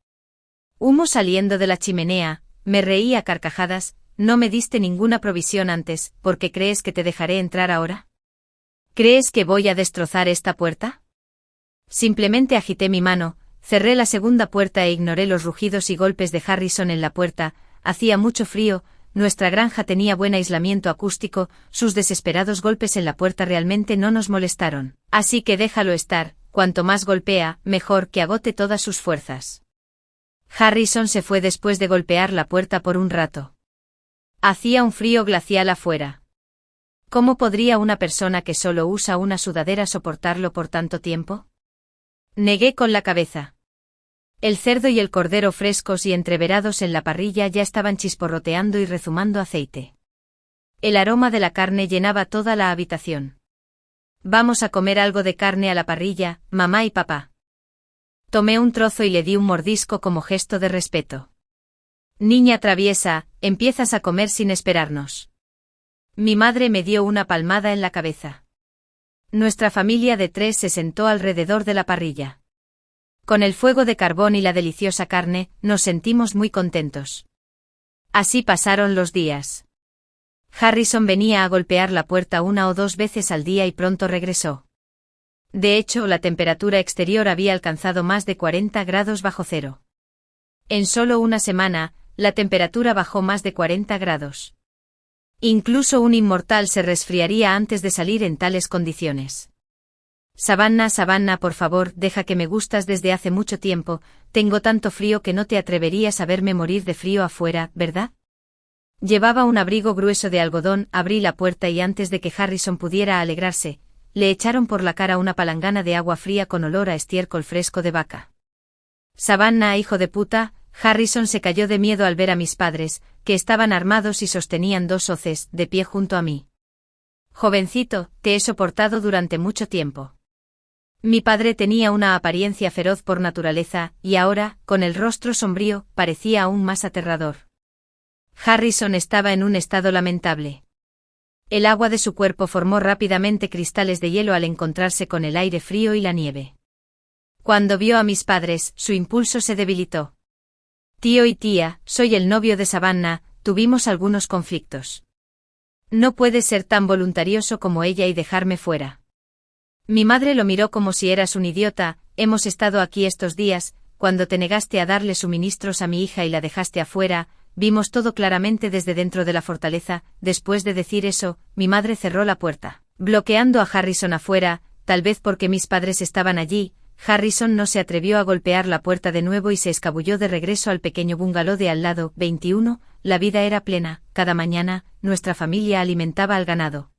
Speaker 1: humo saliendo de la chimenea. Me reí a carcajadas. No me diste ninguna provisión antes, ¿por qué crees que te dejaré entrar ahora? ¿Crees que voy a destrozar esta puerta? Simplemente agité mi mano, cerré la segunda puerta e ignoré los rugidos y golpes de Harrison en la puerta. Hacía mucho frío, nuestra granja tenía buen aislamiento acústico, sus desesperados golpes en la puerta realmente no nos molestaron. Así que déjalo estar, cuanto más golpea, mejor, que agote todas sus fuerzas. Harrison se fue después de golpear la puerta por un rato. Hacía un frío glacial afuera. ¿Cómo podría una persona que solo usa una sudadera soportarlo por tanto tiempo? Negué con la cabeza. El cerdo y el cordero frescos y entreverados en la parrilla ya estaban chisporroteando y rezumando aceite. El aroma de la carne llenaba toda la habitación. Vamos a comer algo de carne a la parrilla, mamá y papá. Tomé un trozo y le di un mordisco como gesto de respeto. Niña traviesa, empiezas a comer sin esperarnos. Mi madre me dio una palmada en la cabeza. Nuestra familia de 3 se sentó alrededor de la parrilla. Con el fuego de carbón y la deliciosa carne, nos sentimos muy contentos. Así pasaron los días. Harrison venía a golpear la puerta 1 o 2 veces al día y pronto regresó. De hecho, la temperatura exterior había alcanzado más de 40 grados bajo cero. En solo una semana, la temperatura bajó más de 40 grados. Incluso un inmortal se resfriaría antes de salir en tales condiciones. Savannah, Savannah, por favor, deja que me gustas desde hace mucho tiempo, tengo tanto frío que no te atreverías a verme morir de frío afuera, ¿verdad? Llevaba un abrigo grueso de algodón, abrí la puerta y antes de que Harrison pudiera alegrarse, le echaron por la cara una palangana de agua fría con olor a estiércol fresco de vaca. Savannah, hijo de puta. Harrison se cayó de miedo al ver a mis padres, que estaban armados y sostenían 2 hoces, de pie junto a mí. Jovencito, te he soportado durante mucho tiempo. Mi padre tenía una apariencia feroz por naturaleza, y ahora, con el rostro sombrío, parecía aún más aterrador. Harrison estaba en un estado lamentable. El agua de su cuerpo formó rápidamente cristales de hielo al encontrarse con el aire frío y la nieve. Cuando vio a mis padres, su impulso se debilitó. Tío y tía, soy el novio de Savannah, tuvimos algunos conflictos. No puedes ser tan voluntarioso como ella y dejarme fuera. Mi madre lo miró como si eras un idiota, hemos estado aquí estos días, cuando te negaste a darle suministros a mi hija y la dejaste afuera, vimos todo claramente desde dentro de la fortaleza. Después de decir eso, mi madre cerró la puerta, bloqueando a Harrison afuera, tal vez porque mis padres estaban allí. Harrison no se atrevió a golpear la puerta de nuevo y se escabulló de regreso al pequeño bungalow de al lado. 21. La vida era plena, cada mañana, nuestra familia alimentaba al ganado.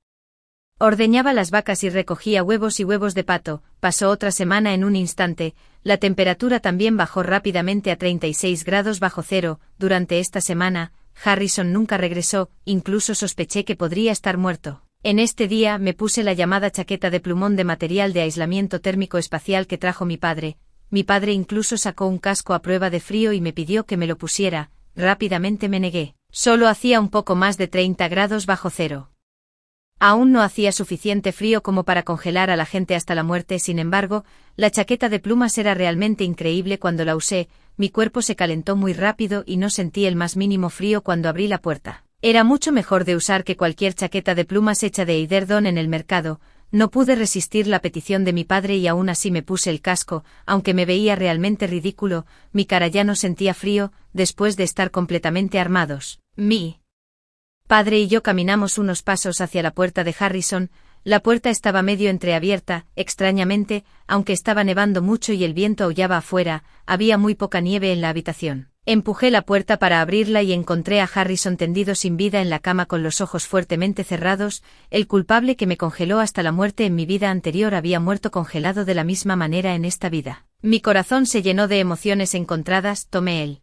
Speaker 1: Ordeñaba las vacas y recogía huevos y huevos de pato. Pasó otra semana en un instante, la temperatura también bajó rápidamente a 36 grados bajo cero. Durante esta semana, Harrison nunca regresó, incluso sospeché que podría estar muerto. En este día me puse la llamada chaqueta de plumón de material de aislamiento térmico espacial que trajo mi padre. Mi padre incluso sacó un casco a prueba de frío y me pidió que me lo pusiera. Rápidamente me negué. Solo hacía un poco más de 30 grados bajo cero. Aún no hacía suficiente frío como para congelar a la gente hasta la muerte. Sin embargo, la chaqueta de plumas era realmente increíble cuando la usé. Mi cuerpo se calentó muy rápido y no sentí el más mínimo frío cuando abrí la puerta. Era mucho mejor de usar que cualquier chaqueta de plumas hecha de Eiderdon en el mercado. No pude resistir la petición de mi padre y aún así me puse el casco, aunque me veía realmente ridículo, mi cara ya no sentía frío, después de estar completamente armados. Mi padre y yo caminamos unos pasos hacia la puerta de Harrison. La puerta estaba medio entreabierta, extrañamente, aunque estaba nevando mucho y el viento aullaba afuera, había muy poca nieve en la habitación. Empujé la puerta para abrirla y encontré a Harrison tendido sin vida en la cama con los ojos fuertemente cerrados. El culpable que me congeló hasta la muerte en mi vida anterior había muerto congelado de la misma manera en esta vida. Mi corazón se llenó de emociones encontradas. Tomé el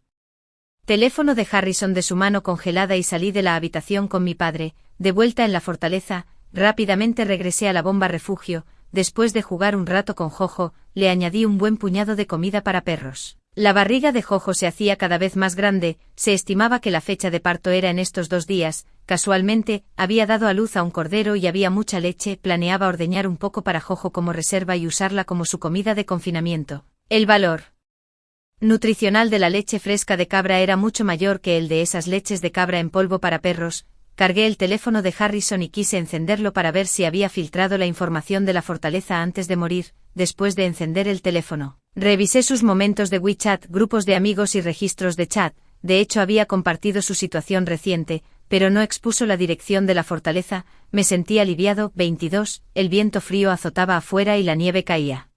Speaker 1: teléfono de Harrison de su mano congelada y salí de la habitación con mi padre. De vuelta en la fortaleza, rápidamente regresé a la bomba refugio. Después de jugar un rato con Jojo, le añadí un buen puñado de comida para perros. La barriga de Jojo se hacía cada vez más grande, se estimaba que la fecha de parto era en estos 2 días, casualmente, había dado a luz a un cordero y había mucha leche. Planeaba ordeñar un poco para Jojo como reserva y usarla como su comida de confinamiento. El valor nutricional de la leche fresca de cabra era mucho mayor que el de esas leches de cabra en polvo para perros. Cargué el teléfono de Harrison y quise encenderlo para ver si había filtrado la información de la fortaleza antes de morir. Después de encender el teléfono, revisé sus momentos de WeChat, grupos de amigos y registros de chat. De hecho había compartido su situación reciente, pero no expuso la dirección de la fortaleza. Me sentí aliviado. 22. El viento frío azotaba afuera y la nieve caía.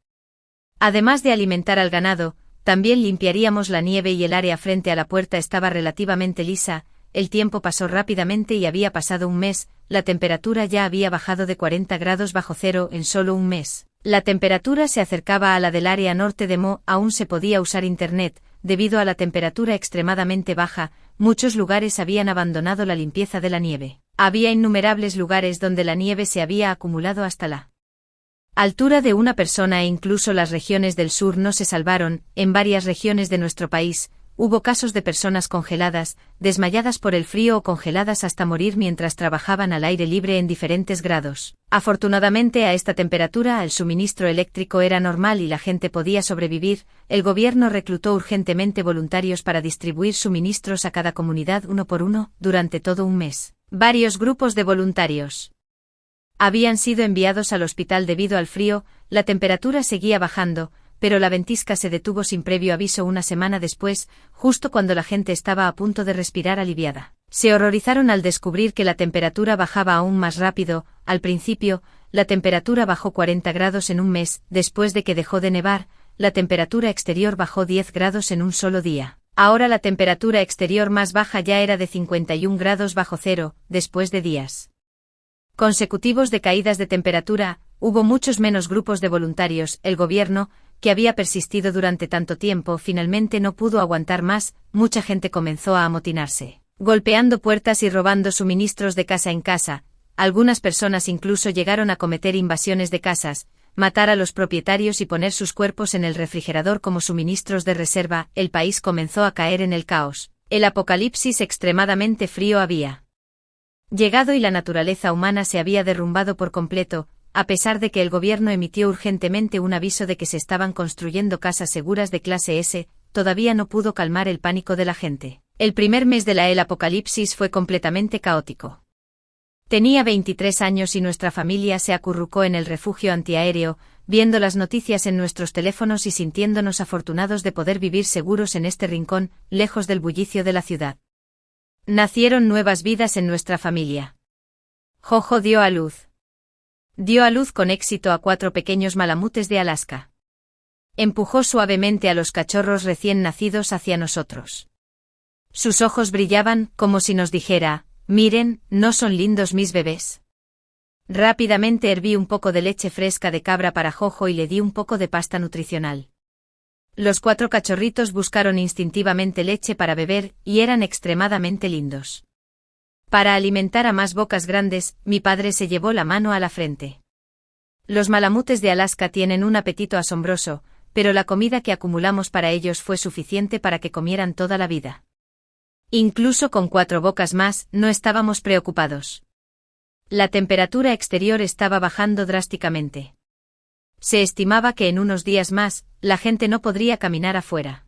Speaker 1: Además de alimentar al ganado, también limpiaríamos la nieve y el área frente a la puerta estaba relativamente lisa. El tiempo pasó rápidamente y había pasado un mes. La temperatura ya había bajado de 40 grados bajo cero en solo un mes. La temperatura se acercaba a la del área norte de Mo. Aún se podía usar internet. Debido a la temperatura extremadamente baja, muchos lugares habían abandonado la limpieza de la nieve. Había innumerables lugares donde la nieve se había acumulado hasta la altura de una persona e incluso las regiones del sur no se salvaron. En varias regiones de nuestro país, hubo casos de personas congeladas, desmayadas por el frío o congeladas hasta morir mientras trabajaban al aire libre en diferentes grados. Afortunadamente a esta temperatura el suministro eléctrico era normal y la gente podía sobrevivir. El gobierno reclutó urgentemente voluntarios para distribuir suministros a cada comunidad uno por uno, durante todo un mes. Varios grupos de voluntarios habían sido enviados al hospital debido al frío. La temperatura seguía bajando, pero la ventisca se detuvo sin previo aviso una semana después, justo cuando la gente estaba a punto de respirar aliviada. Se horrorizaron al descubrir que la temperatura bajaba aún más rápido. Al principio, la temperatura bajó 40 grados en un mes. Después de que dejó de nevar, la temperatura exterior bajó 10 grados en un solo día. Ahora la temperatura exterior más baja ya era de 51 grados bajo cero, después de días consecutivos de caídas de temperatura. Hubo muchos menos grupos de voluntarios. El gobierno, que había persistido durante tanto tiempo, finalmente no pudo aguantar más. Mucha gente comenzó a amotinarse, golpeando puertas y robando suministros de casa en casa. Algunas personas incluso llegaron a cometer invasiones de casas, matar a los propietarios y poner sus cuerpos en el refrigerador como suministros de reserva. El país comenzó a caer en el caos. El apocalipsis extremadamente frío había llegado y la naturaleza humana se había derrumbado por completo. A pesar de que el gobierno emitió urgentemente un aviso de que se estaban construyendo casas seguras de clase S, todavía no pudo calmar el pánico de la gente. El primer mes de el apocalipsis fue completamente caótico. Tenía 23 años y nuestra familia se acurrucó en el refugio antiaéreo, viendo las noticias en nuestros teléfonos y sintiéndonos afortunados de poder vivir seguros en este rincón, lejos del bullicio de la ciudad. Nacieron nuevas vidas en nuestra familia. Jojo dio a luz. Dio a luz con éxito a 4 pequeños malamutes de Alaska. Empujó suavemente a los cachorros recién nacidos hacia nosotros. Sus ojos brillaban, como si nos dijera, miren, ¿no son lindos mis bebés? Rápidamente herví un poco de leche fresca de cabra para Jojo y le di un poco de pasta nutricional. Los 4 cachorritos buscaron instintivamente leche para beber, y eran extremadamente lindos. Para alimentar a más bocas grandes, mi padre se llevó la mano a la frente. Los malamutes de Alaska tienen un apetito asombroso, pero la comida que acumulamos para ellos fue suficiente para que comieran toda la vida. Incluso con 4 bocas más, no estábamos preocupados. La temperatura exterior estaba bajando drásticamente. Se estimaba que en unos días más, la gente no podría caminar afuera.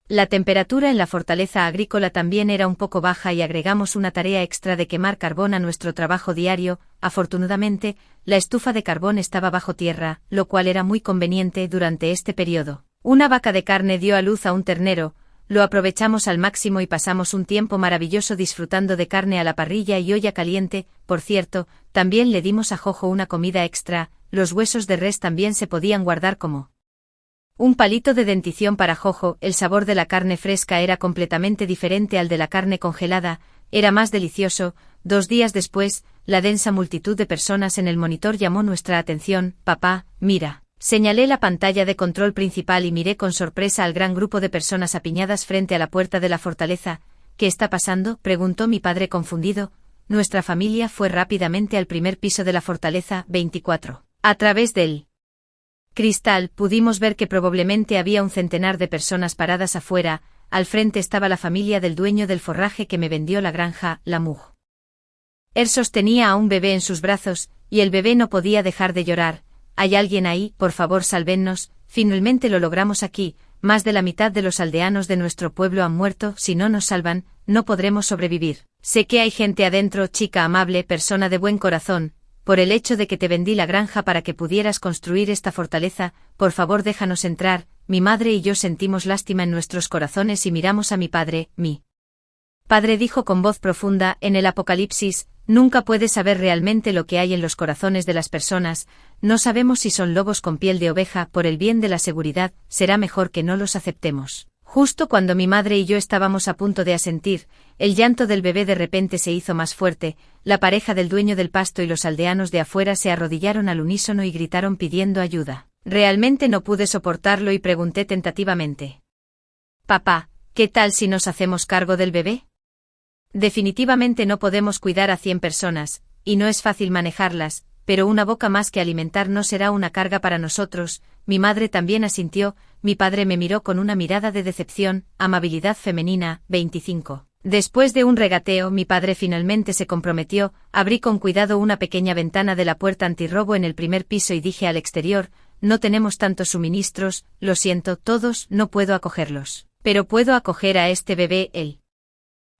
Speaker 1: La temperatura en la fortaleza agrícola también era un poco baja y agregamos una tarea extra de quemar carbón a nuestro trabajo diario. Afortunadamente, la estufa de carbón estaba bajo tierra, lo cual era muy conveniente durante este periodo. Una vaca de carne dio a luz a un ternero, lo aprovechamos al máximo y pasamos un tiempo maravilloso disfrutando de carne a la parrilla y olla caliente. Por cierto, también le dimos a Jojo una comida extra. Los huesos de res también se podían guardar como un palito de dentición para Jojo. El sabor de la carne fresca era completamente diferente al de la carne congelada, era más delicioso. 2 días después, la densa multitud de personas en el monitor llamó nuestra atención. Papá, mira. Señalé la pantalla de control principal y miré con sorpresa al gran grupo de personas apiñadas frente a la puerta de la fortaleza. ¿Qué está pasando?, preguntó mi padre confundido. Nuestra familia fue rápidamente al primer piso de la fortaleza. 24. A través del cristal pudimos ver que probablemente había un centenar de personas paradas afuera. Al frente estaba la familia del dueño del forraje que me vendió la granja, la Mug. Él sostenía a un bebé en sus brazos, y el bebé no podía dejar de llorar. ¿Hay alguien ahí? Por favor, sálvennos. Finalmente lo logramos aquí. más de la mitad de los aldeanos de nuestro pueblo han muerto, si no nos salvan, no podremos sobrevivir. Sé que hay gente adentro, chica amable, persona de buen corazón, por el hecho de que te vendí la granja para que pudieras construir esta fortaleza, por favor déjanos entrar. Mi madre y yo sentimos lástima en nuestros corazones y miramos a mi padre. Mi padre dijo con voz profunda, en el Apocalipsis, nunca puedes saber realmente lo que hay en los corazones de las personas, no sabemos si son lobos con piel de oveja, por el bien de la seguridad, será mejor que no los aceptemos. Justo cuando mi madre y yo estábamos a punto de asentir, el llanto del bebé de repente se hizo más fuerte, la pareja del dueño del pasto y los aldeanos de afuera se arrodillaron al unísono y gritaron pidiendo ayuda. Realmente no pude soportarlo y pregunté tentativamente. Papá, ¿qué tal si nos hacemos cargo del bebé? Definitivamente no podemos cuidar a 100 personas, y no es fácil manejarlas, pero una boca más que alimentar no será una carga para nosotros. Mi madre también asintió, mi padre me miró con una mirada de decepción, amabilidad femenina, 25. Después de un regateo, mi padre finalmente se comprometió, abrí con cuidado una pequeña ventana de la puerta antirrobo en el primer piso y dije al exterior, no tenemos tantos suministros, lo siento todos, no puedo acogerlos. Pero puedo acoger a este bebé, él.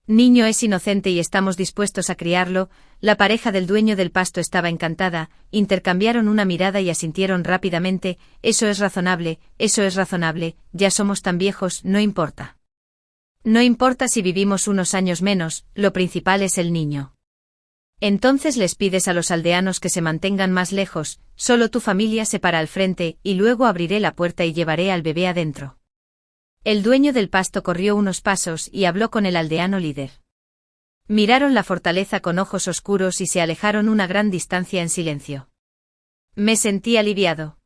Speaker 1: Niño es inocente y estamos dispuestos a criarlo. La pareja del dueño del pasto estaba encantada, intercambiaron una mirada y asintieron rápidamente, eso es razonable, ya somos tan viejos, no importa. No importa si vivimos unos años menos, lo principal es el niño. Entonces les pides a los aldeanos que se mantengan más lejos, solo tu familia se para al frente, y luego abriré la puerta y llevaré al bebé adentro. El dueño del pasto corrió unos pasos y habló con el aldeano líder. Miraron la fortaleza con ojos oscuros y se alejaron una gran distancia en silencio. Me sentí aliviado.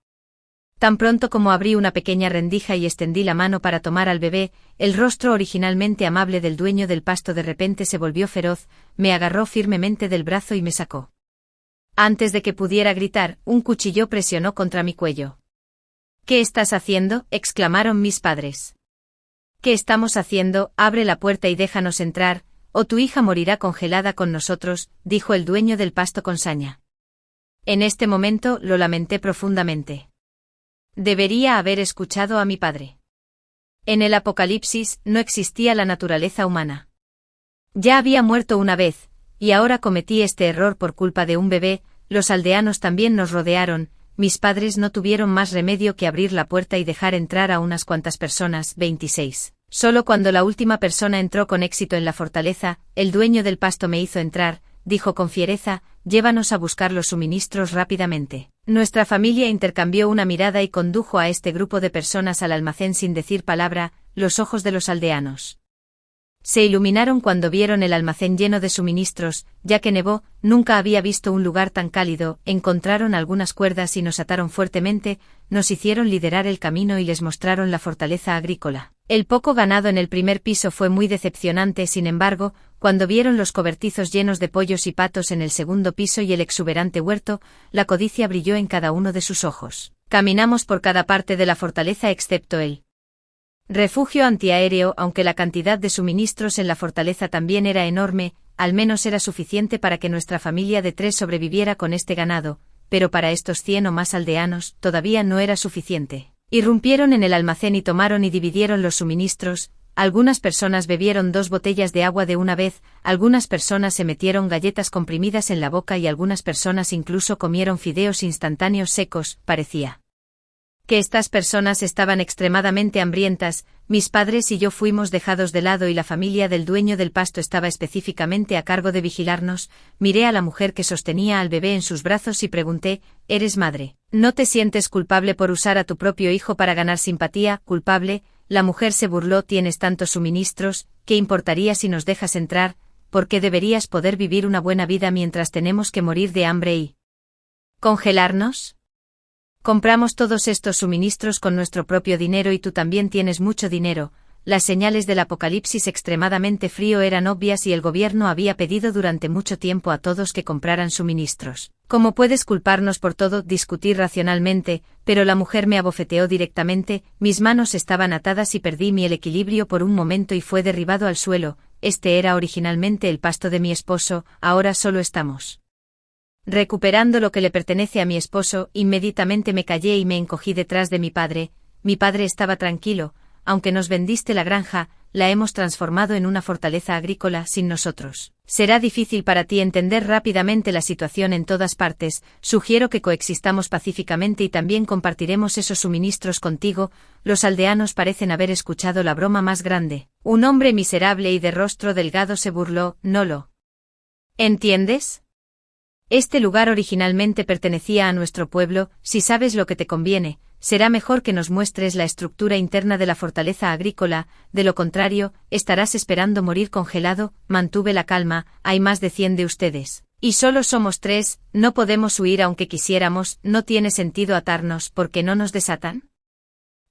Speaker 1: Tan pronto como abrí una pequeña rendija y extendí la mano para tomar al bebé, el rostro originalmente amable del dueño del pasto de repente se volvió feroz, me agarró firmemente del brazo y me sacó. Antes de que pudiera gritar, un cuchillo presionó contra mi cuello. ¿Qué estás haciendo?, exclamaron mis padres. ¿Qué estamos haciendo? Abre la puerta y déjanos entrar, o tu hija morirá congelada con nosotros, dijo el dueño del pasto con saña. En este momento lo lamenté profundamente. Debería haber escuchado a mi padre. En el Apocalipsis no existía la naturaleza humana. Ya había muerto una vez, y ahora cometí este error por culpa de un bebé. Los aldeanos también nos rodearon. Mis padres no tuvieron más remedio que abrir la puerta y dejar entrar a unas cuantas personas. 26. Solo cuando la última persona entró con éxito en la fortaleza, el dueño del pasto me hizo entrar, dijo con fiereza, llévanos a buscar los suministros rápidamente. Nuestra familia intercambió una mirada y condujo a este grupo de personas al almacén sin decir palabra. Los ojos de los aldeanos se iluminaron cuando vieron el almacén lleno de suministros, ya que nevó, nunca había visto un lugar tan cálido. Encontraron algunas cuerdas y nos ataron fuertemente, nos hicieron liderar el camino y les mostraron la fortaleza agrícola. El poco ganado en el primer piso fue muy decepcionante, sin embargo, cuando vieron los cobertizos llenos de pollos y patos en el segundo piso y el exuberante huerto, la codicia brilló en cada uno de sus ojos. Caminamos por cada parte de la fortaleza excepto el refugio antiaéreo. Aunque la cantidad de suministros en la fortaleza también era enorme, al menos era suficiente para que nuestra familia de 3 sobreviviera con este ganado, pero para estos 100 o más aldeanos todavía no era suficiente. Irrumpieron en el almacén y tomaron y dividieron los suministros. Algunas personas bebieron 2 botellas de agua de una vez, algunas personas se metieron galletas comprimidas en la boca y algunas personas incluso comieron fideos instantáneos secos. Parecía que estas personas estaban extremadamente hambrientas. Mis padres y yo fuimos dejados de lado y la familia del dueño del pasto estaba específicamente a cargo de vigilarnos. Miré a la mujer que sostenía al bebé en sus brazos y pregunté, ¿eres madre? ¿No te sientes culpable por usar a tu propio hijo para ganar simpatía? ¿Culpable? La mujer se burló. ¿Tienes tantos suministros? ¿Qué importaría si nos dejas entrar? ¿Por qué deberías poder vivir una buena vida mientras tenemos que morir de hambre y congelarnos? Compramos todos estos suministros con nuestro propio dinero y tú también tienes mucho dinero. Las señales del apocalipsis extremadamente frío eran obvias y el gobierno había pedido durante mucho tiempo a todos que compraran suministros. ¿Cómo puedes culparnos por todo? Discutí racionalmente, pero la mujer me abofeteó directamente. Mis manos estaban atadas y perdí el equilibrio por un momento y fue derribado al suelo. Este era originalmente el pasto de mi esposo, ahora solo estamos recuperando lo que le pertenece a mi esposo. Inmediatamente me callé y me encogí detrás de mi padre. Mi padre estaba tranquilo, aunque nos vendiste la granja, la hemos transformado en una fortaleza agrícola sin nosotros. Será difícil para ti entender rápidamente la situación en todas partes, sugiero que coexistamos pacíficamente y también compartiremos esos suministros contigo. Los aldeanos parecen haber escuchado la broma más grande. Un hombre miserable y de rostro delgado se burló, ¿no lo entiendes? Este lugar originalmente pertenecía a nuestro pueblo, si sabes lo que te conviene, será mejor que nos muestres la estructura interna de la fortaleza agrícola, de lo contrario, estarás esperando morir congelado. Mantuve la calma, hay más de 100 de ustedes. Y solo somos 3, no podemos huir aunque quisiéramos, no tiene sentido atarnos porque no nos desatan.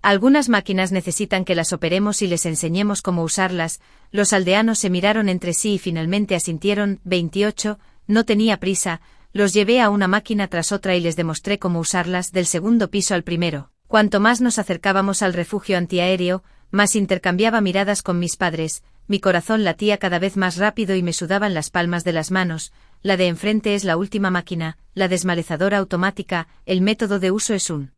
Speaker 1: Algunas máquinas necesitan que las operemos y les enseñemos cómo usarlas. Los aldeanos se miraron entre sí y finalmente asintieron. 28, no tenía prisa. Los llevé a una máquina tras otra y les demostré cómo usarlas del segundo piso al primero. Cuanto más nos acercábamos al refugio antiaéreo, más intercambiaba miradas con mis padres. Mi corazón latía cada vez más rápido y me sudaban las palmas de las manos. La de enfrente es la última máquina, la desmalezadora automática. El método de uso es un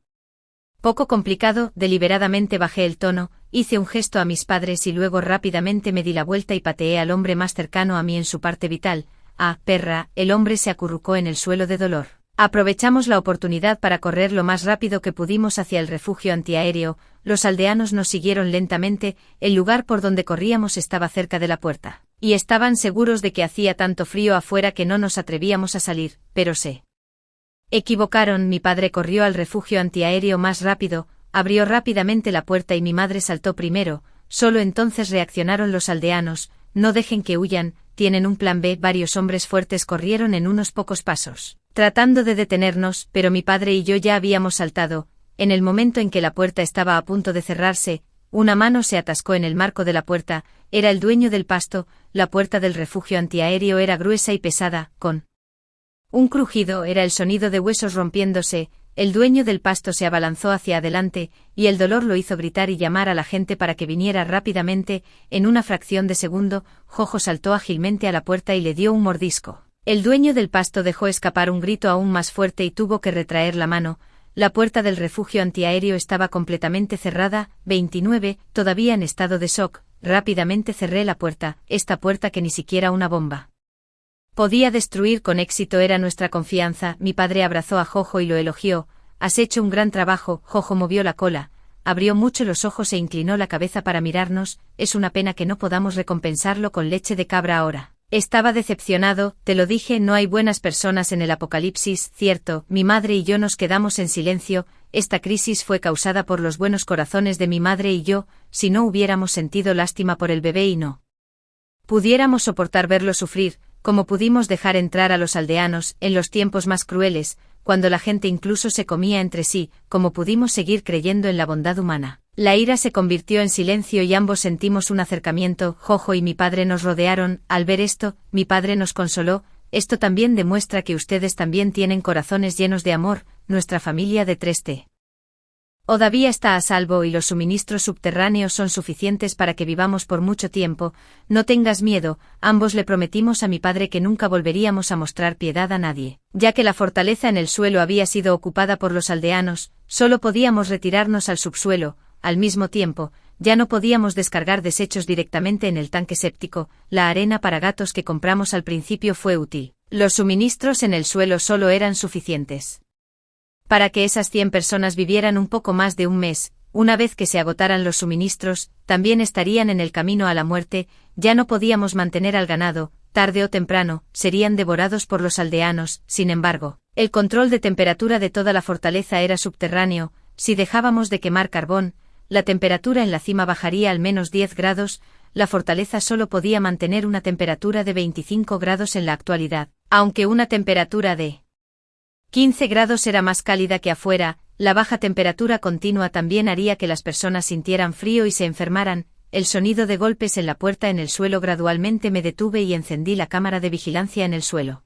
Speaker 1: poco complicado. Deliberadamente bajé el tono, hice un gesto a mis padres y luego rápidamente me di la vuelta y pateé al hombre más cercano a mí en su parte vital. Ah, perra, el hombre se acurrucó en el suelo de dolor. Aprovechamos la oportunidad para correr lo más rápido que pudimos hacia el refugio antiaéreo. Los aldeanos nos siguieron lentamente, el lugar por donde corríamos estaba cerca de la puerta. Y estaban seguros de que hacía tanto frío afuera que no nos atrevíamos a salir, pero se equivocaron. Mi padre corrió al refugio antiaéreo más rápido, abrió rápidamente la puerta y mi madre saltó primero. Solo entonces reaccionaron los aldeanos. No dejen que huyan, tienen un plan B. Varios hombres fuertes corrieron en unos pocos pasos, tratando de detenernos, pero mi padre y yo ya habíamos saltado. En el momento en que la puerta estaba a punto de cerrarse, una mano se atascó en el marco de la puerta. Era el dueño del pasto. La puerta del refugio antiaéreo era gruesa y pesada, con un crujido. Era el sonido de huesos rompiéndose. El dueño del pasto se abalanzó hacia adelante, y el dolor lo hizo gritar y llamar a la gente para que viniera rápidamente. En una fracción de segundo, Jojo saltó ágilmente a la puerta y le dio un mordisco. El dueño del pasto dejó escapar un grito aún más fuerte y tuvo que retraer la mano. La puerta del refugio antiaéreo estaba completamente cerrada. 29, todavía en estado de shock. Rápidamente cerré la puerta, esta puerta que ni siquiera una bomba podía destruir con éxito. Era nuestra confianza. Mi padre abrazó a Jojo y lo elogió. Has hecho un gran trabajo. Jojo movió la cola, abrió mucho los ojos e inclinó la cabeza para mirarnos. Es una pena que no podamos recompensarlo con leche de cabra ahora. Estaba decepcionado, te lo dije, no hay buenas personas en el apocalipsis, cierto. Mi madre y yo nos quedamos en silencio. Esta crisis fue causada por los buenos corazones de mi madre y yo. Si no hubiéramos sentido lástima por el bebé y no pudiéramos soportar verlo sufrir, como pudimos dejar entrar a los aldeanos en los tiempos más crueles, cuando la gente incluso se comía entre sí, como pudimos seguir creyendo en la bondad humana. La ira se convirtió en silencio y ambos sentimos un acercamiento. Jojo y mi padre nos rodearon. Al ver esto, mi padre nos consoló. Esto también demuestra que ustedes también tienen corazones llenos de amor. Nuestra familia de 3T todavía está a salvo y los suministros subterráneos son suficientes para que vivamos por mucho tiempo. No tengas miedo. Ambos le prometimos a mi padre que nunca volveríamos a mostrar piedad a nadie. Ya que la fortaleza en el suelo había sido ocupada por los aldeanos, solo podíamos retirarnos al subsuelo. Al mismo tiempo, ya no podíamos descargar desechos directamente en el tanque séptico. La arena para gatos que compramos al principio fue útil. Los suministros en el suelo solo eran suficientes para que esas 100 personas vivieran un poco más de un mes. Una vez que se agotaran los suministros, también estarían en el camino a la muerte. Ya no podíamos mantener al ganado. Tarde o temprano, serían devorados por los aldeanos. Sin embargo, el control de temperatura de toda la fortaleza era subterráneo. Si dejábamos de quemar carbón, la temperatura en la cima bajaría al menos 10 grados. La fortaleza solo podía mantener una temperatura de 25 grados en la actualidad, aunque una temperatura de 15 grados era más cálida que afuera. La baja temperatura continua también haría que las personas sintieran frío y se enfermaran. El sonido de golpes en la puerta en el suelo gradualmente me detuve y encendí la cámara de vigilancia en el suelo.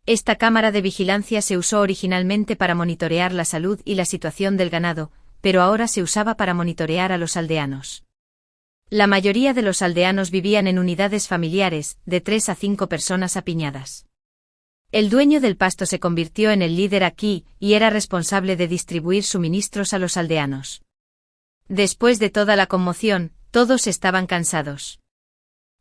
Speaker 1: Esta cámara de vigilancia se usó originalmente para monitorear la salud y la situación del ganado, pero ahora se usaba para monitorear a los aldeanos. La mayoría de los aldeanos vivían en unidades familiares, de 3 a 5 personas apiñadas. El dueño del pasto se convirtió en el líder aquí, y era responsable de distribuir suministros a los aldeanos. Después de toda la conmoción, todos estaban cansados.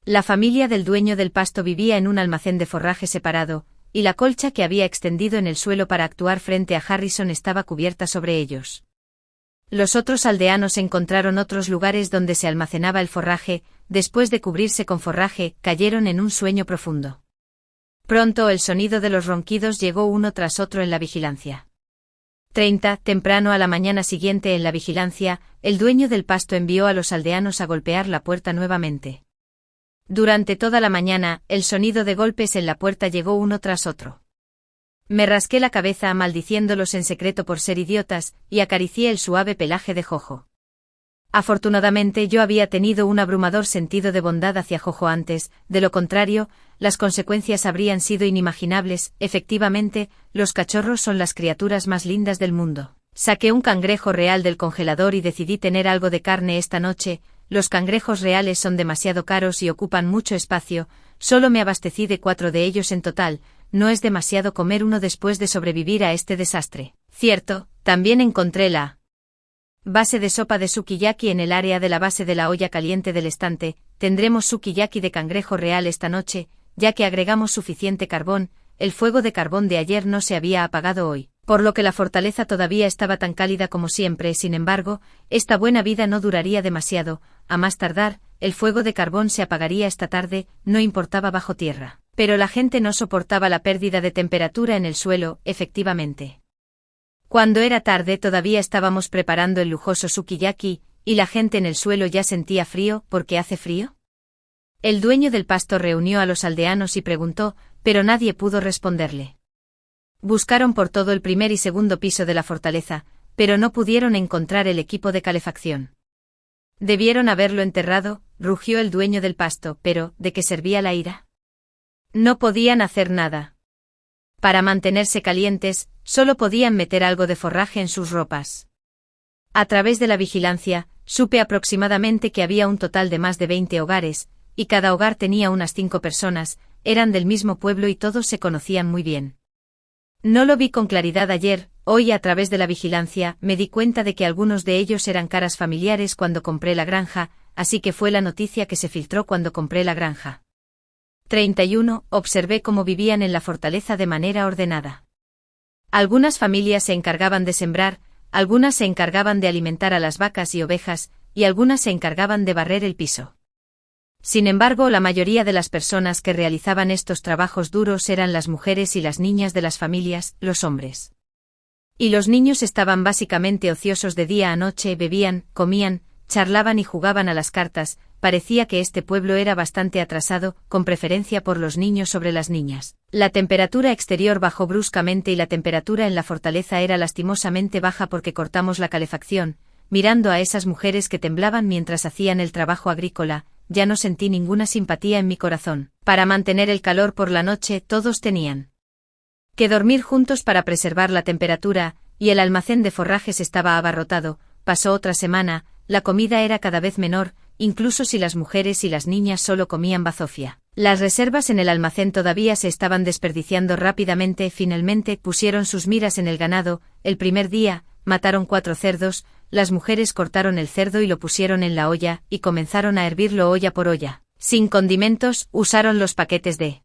Speaker 1: La familia del dueño del pasto vivía en un almacén de forraje separado, y la colcha que había extendido en el suelo para actuar frente a Harrison estaba cubierta sobre ellos. Los otros aldeanos encontraron otros lugares donde se almacenaba el forraje, después de cubrirse con forraje, cayeron en un sueño profundo. Pronto el sonido de los ronquidos llegó uno tras otro en la vigilancia. Temprano a la mañana siguiente en la vigilancia, el dueño del pasto envió a los aldeanos a golpear la puerta nuevamente. Durante toda la mañana, el sonido de golpes en la puerta llegó uno tras otro. Me rasqué la cabeza maldiciéndolos en secreto por ser idiotas, y acaricié el suave pelaje de Jojo. Afortunadamente yo había tenido un abrumador sentido de bondad hacia Jojo antes, de lo contrario, las consecuencias habrían sido inimaginables. Efectivamente, los cachorros son las criaturas más lindas del mundo. Saqué un cangrejo real del congelador y decidí tener algo de carne esta noche. Los cangrejos reales son demasiado caros y ocupan mucho espacio, solo me abastecí de 4 de ellos en total, no es demasiado comer uno después de sobrevivir a este desastre. Cierto, también encontré la base de sopa de sukiyaki en el área de la base de la olla caliente del estante. Tendremos sukiyaki de cangrejo real esta noche, ya que agregamos suficiente carbón. El fuego de carbón de ayer no se había apagado hoy, por lo que la fortaleza todavía estaba tan cálida como siempre. Sin embargo, esta buena vida no duraría demasiado. A más tardar, el fuego de carbón se apagaría esta tarde, no importaba bajo tierra. Pero la gente no soportaba la pérdida de temperatura en el suelo, efectivamente. Cuando era tarde todavía estábamos preparando el lujoso sukiyaki, y la gente en el suelo ya sentía frío. ¿Por qué hace frío? El dueño del pasto reunió a los aldeanos y preguntó, pero nadie pudo responderle. Buscaron por todo el primer y segundo piso de la fortaleza, pero no pudieron encontrar el equipo de calefacción. Debieron haberlo enterrado, rugió el dueño del pasto, pero ¿de qué servía la ira? No podían hacer nada. Para mantenerse calientes, solo podían meter algo de forraje en sus ropas. A través de la vigilancia, supe aproximadamente que había un total de más de 20 hogares, y cada hogar tenía unas 5 personas, eran del mismo pueblo y todos se conocían muy bien. No lo vi con claridad ayer, hoy a través de la vigilancia me di cuenta de que algunos de ellos eran caras familiares cuando compré la granja, así que fue la noticia que se filtró cuando compré la granja. 31. Observé cómo vivían en la fortaleza de manera ordenada. Algunas familias se encargaban de sembrar, algunas se encargaban de alimentar a las vacas y ovejas, y algunas se encargaban de barrer el piso. Sin embargo, la mayoría de las personas que realizaban estos trabajos duros eran las mujeres y las niñas de las familias, los hombres. Y los niños estaban básicamente ociosos de día a noche, bebían, comían, charlaban y jugaban a las cartas. Parecía que este pueblo era bastante atrasado, con preferencia por los niños sobre las niñas. La temperatura exterior bajó bruscamente y la temperatura en la fortaleza era lastimosamente baja porque cortamos la calefacción. Mirando a esas mujeres que temblaban mientras hacían el trabajo agrícola, ya no sentí ninguna simpatía en mi corazón. Para mantener el calor por la noche, todos tenían que dormir juntos para preservar la temperatura, y el almacén de forrajes estaba abarrotado. Pasó otra semana, la comida era cada vez menor, incluso si las mujeres y las niñas solo comían bazofia. Las reservas en el almacén todavía se estaban desperdiciando rápidamente. Finalmente pusieron sus miras en el ganado. El primer día, mataron 4 cerdos, las mujeres cortaron el cerdo y lo pusieron en la olla, y comenzaron a hervirlo olla por olla. Sin condimentos, usaron los paquetes de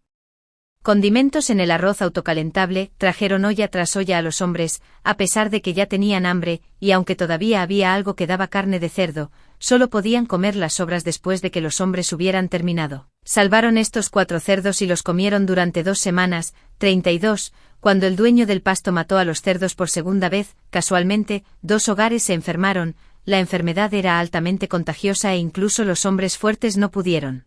Speaker 1: condimentos en el arroz autocalentable, trajeron olla tras olla a los hombres, a pesar de que ya tenían hambre, y aunque todavía había algo que daba carne de cerdo, solo podían comer las sobras después de que los hombres hubieran terminado. Salvaron estos 4 cerdos y los comieron durante 2 semanas. 32. Cuando el dueño del pasto mató a los cerdos por segunda vez, casualmente, 2 hogares se enfermaron. La enfermedad era altamente contagiosa e incluso los hombres fuertes no pudieron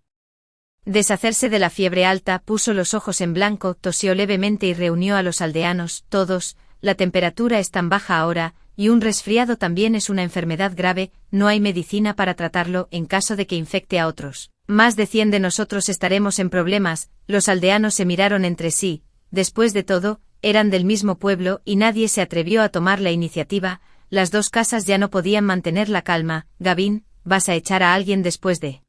Speaker 1: deshacerse de la fiebre alta. Puso los ojos en blanco, tosió levemente y reunió a los aldeanos. Todos, la temperatura es tan baja ahora, y un resfriado también es una enfermedad grave, no hay medicina para tratarlo en caso de que infecte a otros. Más de 100 de nosotros estaremos en problemas. Los aldeanos se miraron entre sí. Después de todo, eran del mismo pueblo y nadie se atrevió a tomar la iniciativa. Las 2 casas ya no podían mantener la calma. Gavin, ¿vas a echar a alguien después de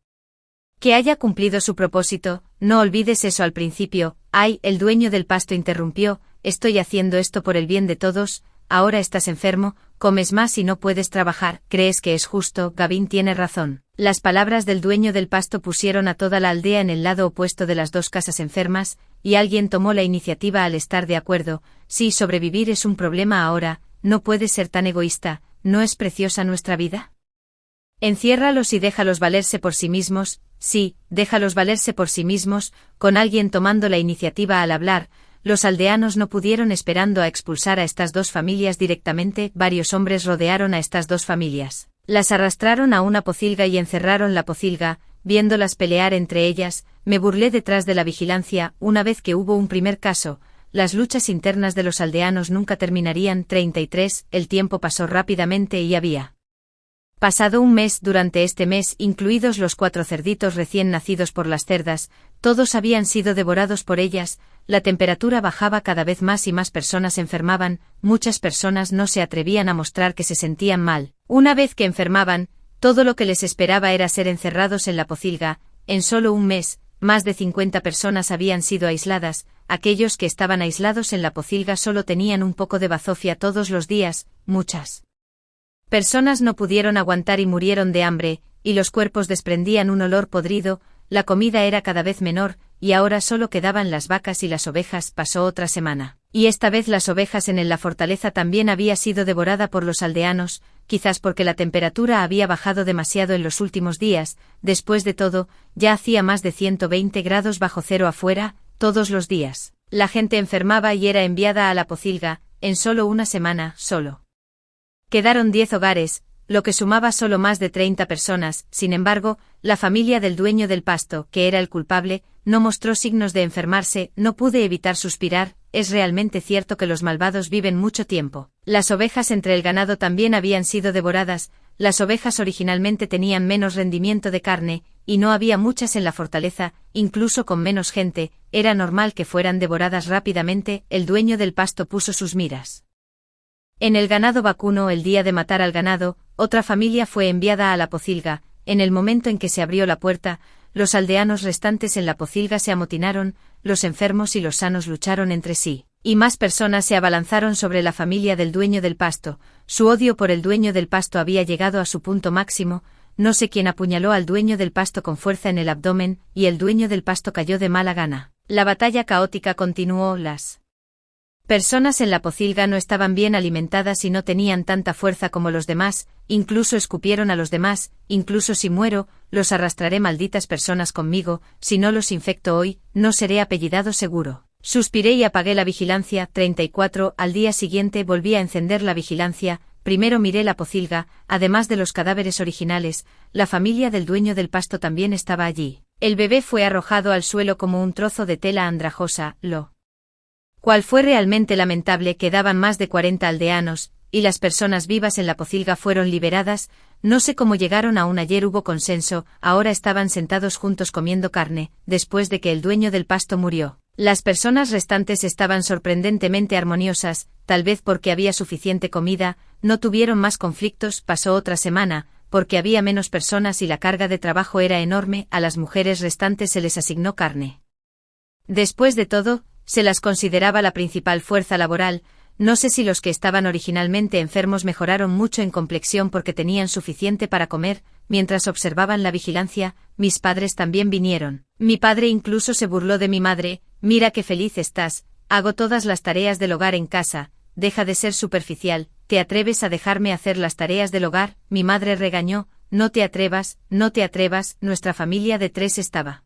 Speaker 1: que haya cumplido su propósito? No olvides eso al principio. Ay, el dueño del pasto interrumpió, estoy haciendo esto por el bien de todos. ahora estás enfermo, comes más y no puedes trabajar. ¿Crees que es justo? Gavin tiene razón. Las palabras del dueño del pasto pusieron a toda la aldea en el lado opuesto de las dos casas enfermas, y alguien tomó la iniciativa al estar de acuerdo. Sí, sobrevivir es un problema ahora, no puedes ser tan egoísta, ¿no es preciosa nuestra vida? Enciérralos y déjalos valerse por sí mismos. Sí, déjalos valerse por sí mismos. Con alguien tomando la iniciativa al hablar, los aldeanos no pudieron esperando a expulsar a estas dos familias directamente. Varios hombres rodearon a estas dos familias. Las arrastraron a una pocilga y encerraron la pocilga. Viéndolas pelear entre ellas, me burlé detrás de la vigilancia. Una vez que hubo un primer caso, las luchas internas de los aldeanos nunca terminarían. 33. El tiempo pasó rápidamente y había pasado un mes. Durante este mes, incluidos los 4 cerditos recién nacidos por las cerdas, todos habían sido devorados por ellas. La temperatura bajaba cada vez más y más personas enfermaban. Muchas personas no se atrevían a mostrar que se sentían mal. Una vez que enfermaban, todo lo que les esperaba era ser encerrados en la pocilga. En solo un mes, más de 50 personas habían sido aisladas. Aquellos que estaban aislados en la pocilga solo tenían un poco de bazofia todos los días. Muchas personas no pudieron aguantar y murieron de hambre, y los cuerpos desprendían un olor podrido. La comida era cada vez menor, y ahora solo quedaban las vacas y las ovejas. Pasó otra semana, y esta vez las ovejas en la fortaleza también había sido devorada por los aldeanos, quizás porque la temperatura había bajado demasiado en los últimos días. Después de todo, ya hacía más de 120 grados bajo cero afuera, todos los días. La gente enfermaba y era enviada a la pocilga. En solo una semana, solo quedaron 10 hogares, lo que sumaba solo más de 30 personas. Sin embargo, la familia del dueño del pasto, que era el culpable, no mostró signos de enfermarse. No pude evitar suspirar. Es realmente cierto que los malvados viven mucho tiempo. Las ovejas entre el ganado también habían sido devoradas. Las ovejas originalmente tenían menos rendimiento de carne, y no había muchas en la fortaleza. Incluso con menos gente, era normal que fueran devoradas rápidamente. El dueño del pasto puso sus miras en el ganado vacuno. El día de matar al ganado, otra familia fue enviada a la pocilga. En el momento en que se abrió la puerta, los aldeanos restantes en la pocilga se amotinaron. Los enfermos y los sanos lucharon entre sí, y más personas se abalanzaron sobre la familia del dueño del pasto. Su odio por el dueño del pasto había llegado a su punto máximo. No sé quién apuñaló al dueño del pasto con fuerza en el abdomen, y el dueño del pasto cayó de mala gana. La batalla caótica continuó. Las personas en la pocilga no estaban bien alimentadas y no tenían tanta fuerza como los demás. Incluso escupieron a los demás. Incluso si muero, los arrastraré. Malditas personas conmigo. Si no los infecto hoy, no seré apellidado seguro. Suspiré y apagué la vigilancia. 34. Al día siguiente volví a encender la vigilancia. Primero miré la pocilga. Además de los cadáveres originales, la familia del dueño del pasto también estaba allí. El bebé fue arrojado al suelo como un trozo de tela andrajosa, lo cual fue realmente lamentable. Quedaban más de 40 aldeanos, y las personas vivas en la pocilga fueron liberadas. No sé cómo llegaron aún. Ayer hubo consenso. Ahora estaban sentados juntos comiendo carne, después de que el dueño del pasto murió. Las personas restantes estaban sorprendentemente armoniosas, tal vez porque había suficiente comida. No tuvieron más conflictos. Pasó otra semana, porque había menos personas y la carga de trabajo era enorme. A las mujeres restantes se les asignó carne. Después de todo, se las consideraba la principal fuerza laboral. No sé si los que estaban originalmente enfermos mejoraron mucho en complexión porque tenían suficiente para comer. Mientras observaban la vigilancia, mis padres también vinieron. Mi padre incluso se burló de mi madre. Mira qué feliz estás, hago todas las tareas del hogar en casa, deja de ser superficial, ¿te atreves a dejarme hacer las tareas del hogar? Mi madre regañó, no te atrevas, no te atrevas. Nuestra familia de 3 estaba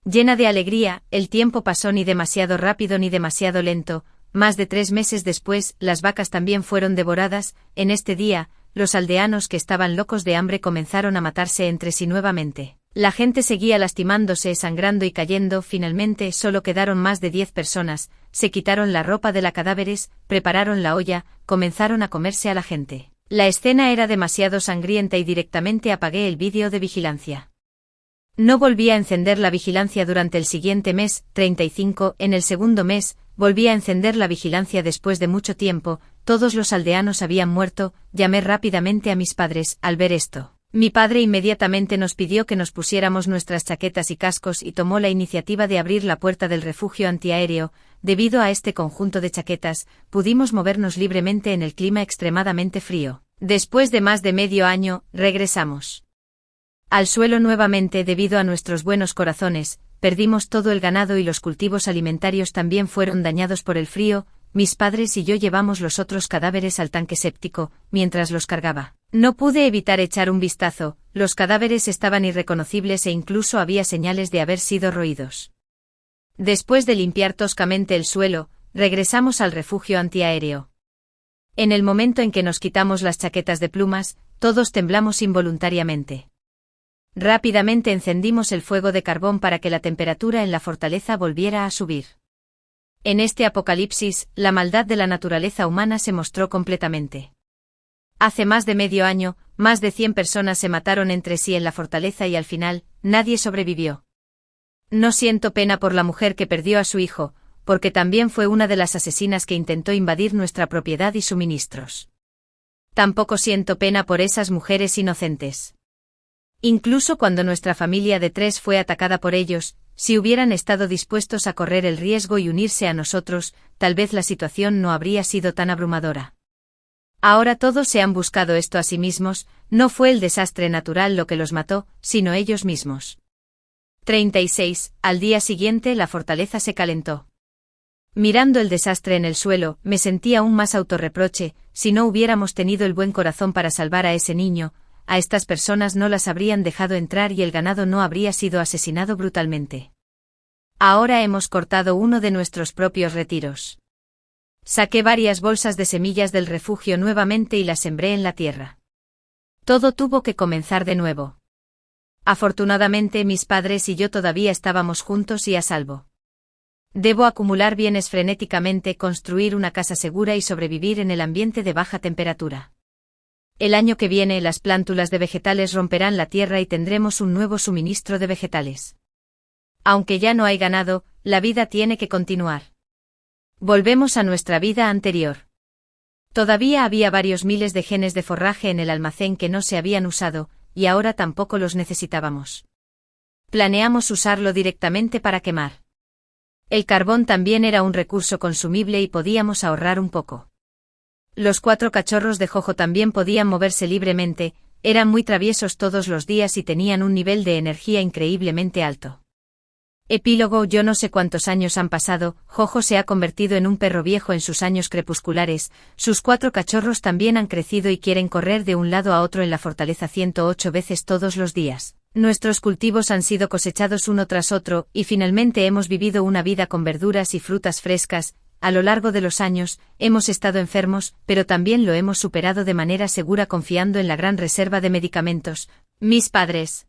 Speaker 1: llena de alegría. El tiempo pasó ni demasiado rápido ni demasiado lento. Más de 3 meses después, las vacas también fueron devoradas. En este día, los aldeanos que estaban locos de hambre comenzaron a matarse entre sí nuevamente. La gente seguía lastimándose, sangrando y cayendo. Finalmente solo quedaron más de 10 personas. Se quitaron la ropa de los cadáveres, prepararon la olla, comenzaron a comerse a la gente. La escena era demasiado sangrienta y directamente apagué el vídeo de vigilancia. No volví a encender la vigilancia durante el siguiente mes. 35. En el segundo mes, volví a encender la vigilancia después de mucho tiempo. Todos los aldeanos habían muerto. Llamé rápidamente a mis padres. Al ver esto, mi padre inmediatamente nos pidió que nos pusiéramos nuestras chaquetas y cascos y tomó la iniciativa de abrir la puerta del refugio antiaéreo. debido a este conjunto de chaquetas, pudimos movernos libremente en el clima extremadamente frío. Después de más de medio año, regresamos al suelo nuevamente debido a nuestros buenos corazones, perdimos todo el ganado y los cultivos alimentarios también fueron dañados por el frío. Mis padres y yo llevamos los otros cadáveres al tanque séptico, mientras los cargaba. No pude evitar echar un vistazo, los cadáveres estaban irreconocibles e incluso había señales de haber sido roídos. Después de limpiar toscamente el suelo, regresamos al refugio antiaéreo. En el momento en que nos quitamos las chaquetas de plumas, todos temblamos involuntariamente. Rápidamente encendimos el fuego de carbón para que la temperatura en la fortaleza volviera a subir. En este apocalipsis, la maldad de la naturaleza humana se mostró completamente. Hace más de medio año, más de 100 personas se mataron entre sí en la fortaleza y al final, nadie sobrevivió. No siento pena por la mujer que perdió a su hijo, porque también fue una de las asesinas que intentó invadir nuestra propiedad y suministros. Tampoco siento pena por esas mujeres inocentes. Incluso cuando nuestra familia de 3 fue atacada por ellos, si hubieran estado dispuestos a correr el riesgo y unirse a nosotros, tal vez la situación no habría sido tan abrumadora. Ahora todos se han buscado esto a sí mismos, no fue el desastre natural lo que los mató, sino ellos mismos. 36. Al día siguiente la fortaleza se calentó. Mirando el desastre en el suelo, me sentí aún más autorreproche, si no hubiéramos tenido el buen corazón para salvar a ese niño, a estas personas no las habrían dejado entrar y el ganado no habría sido asesinado brutalmente. Ahora hemos cortado uno de nuestros propios retiros. Saqué varias bolsas de semillas del refugio nuevamente y las sembré en la tierra. Todo tuvo que comenzar de nuevo. Afortunadamente mis padres y yo todavía estábamos juntos y a salvo. Debo acumular bienes frenéticamente, construir una casa segura y sobrevivir en el ambiente de baja temperatura. El año que viene las plántulas de vegetales romperán la tierra y tendremos un nuevo suministro de vegetales. Aunque ya no hay ganado, la vida tiene que continuar. Volvemos a nuestra vida anterior. Todavía había varios miles de genes de forraje en el almacén que no se habían usado, y ahora tampoco los necesitábamos. Planeamos usarlo directamente para quemar. El carbón también era un recurso consumible y podíamos ahorrar un poco. Los 4 cachorros de Jojo también podían moverse libremente, eran muy traviesos todos los días y tenían un nivel de energía increíblemente alto. Epílogo. Yo no sé cuántos años han pasado, Jojo se ha convertido en un perro viejo en sus años crepusculares, sus 4 cachorros también han crecido y quieren correr de un lado a otro en la fortaleza 108 veces todos los días. Nuestros cultivos han sido cosechados uno tras otro, y finalmente hemos vivido una vida con verduras y frutas frescas. A lo largo de los años, hemos estado enfermos, pero también lo hemos superado de manera segura confiando en la gran reserva de medicamentos. Mis padres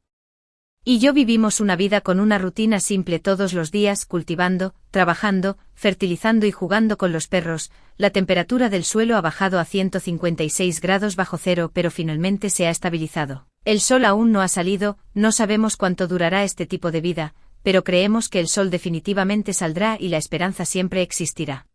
Speaker 1: y yo vivimos una vida con una rutina simple todos los días, cultivando, trabajando, fertilizando y jugando con los perros. La temperatura del suelo ha bajado a 156 grados bajo cero, pero finalmente se ha estabilizado. El sol aún no ha salido, no sabemos cuánto durará este tipo de vida, pero creemos que el sol definitivamente saldrá y la esperanza siempre existirá.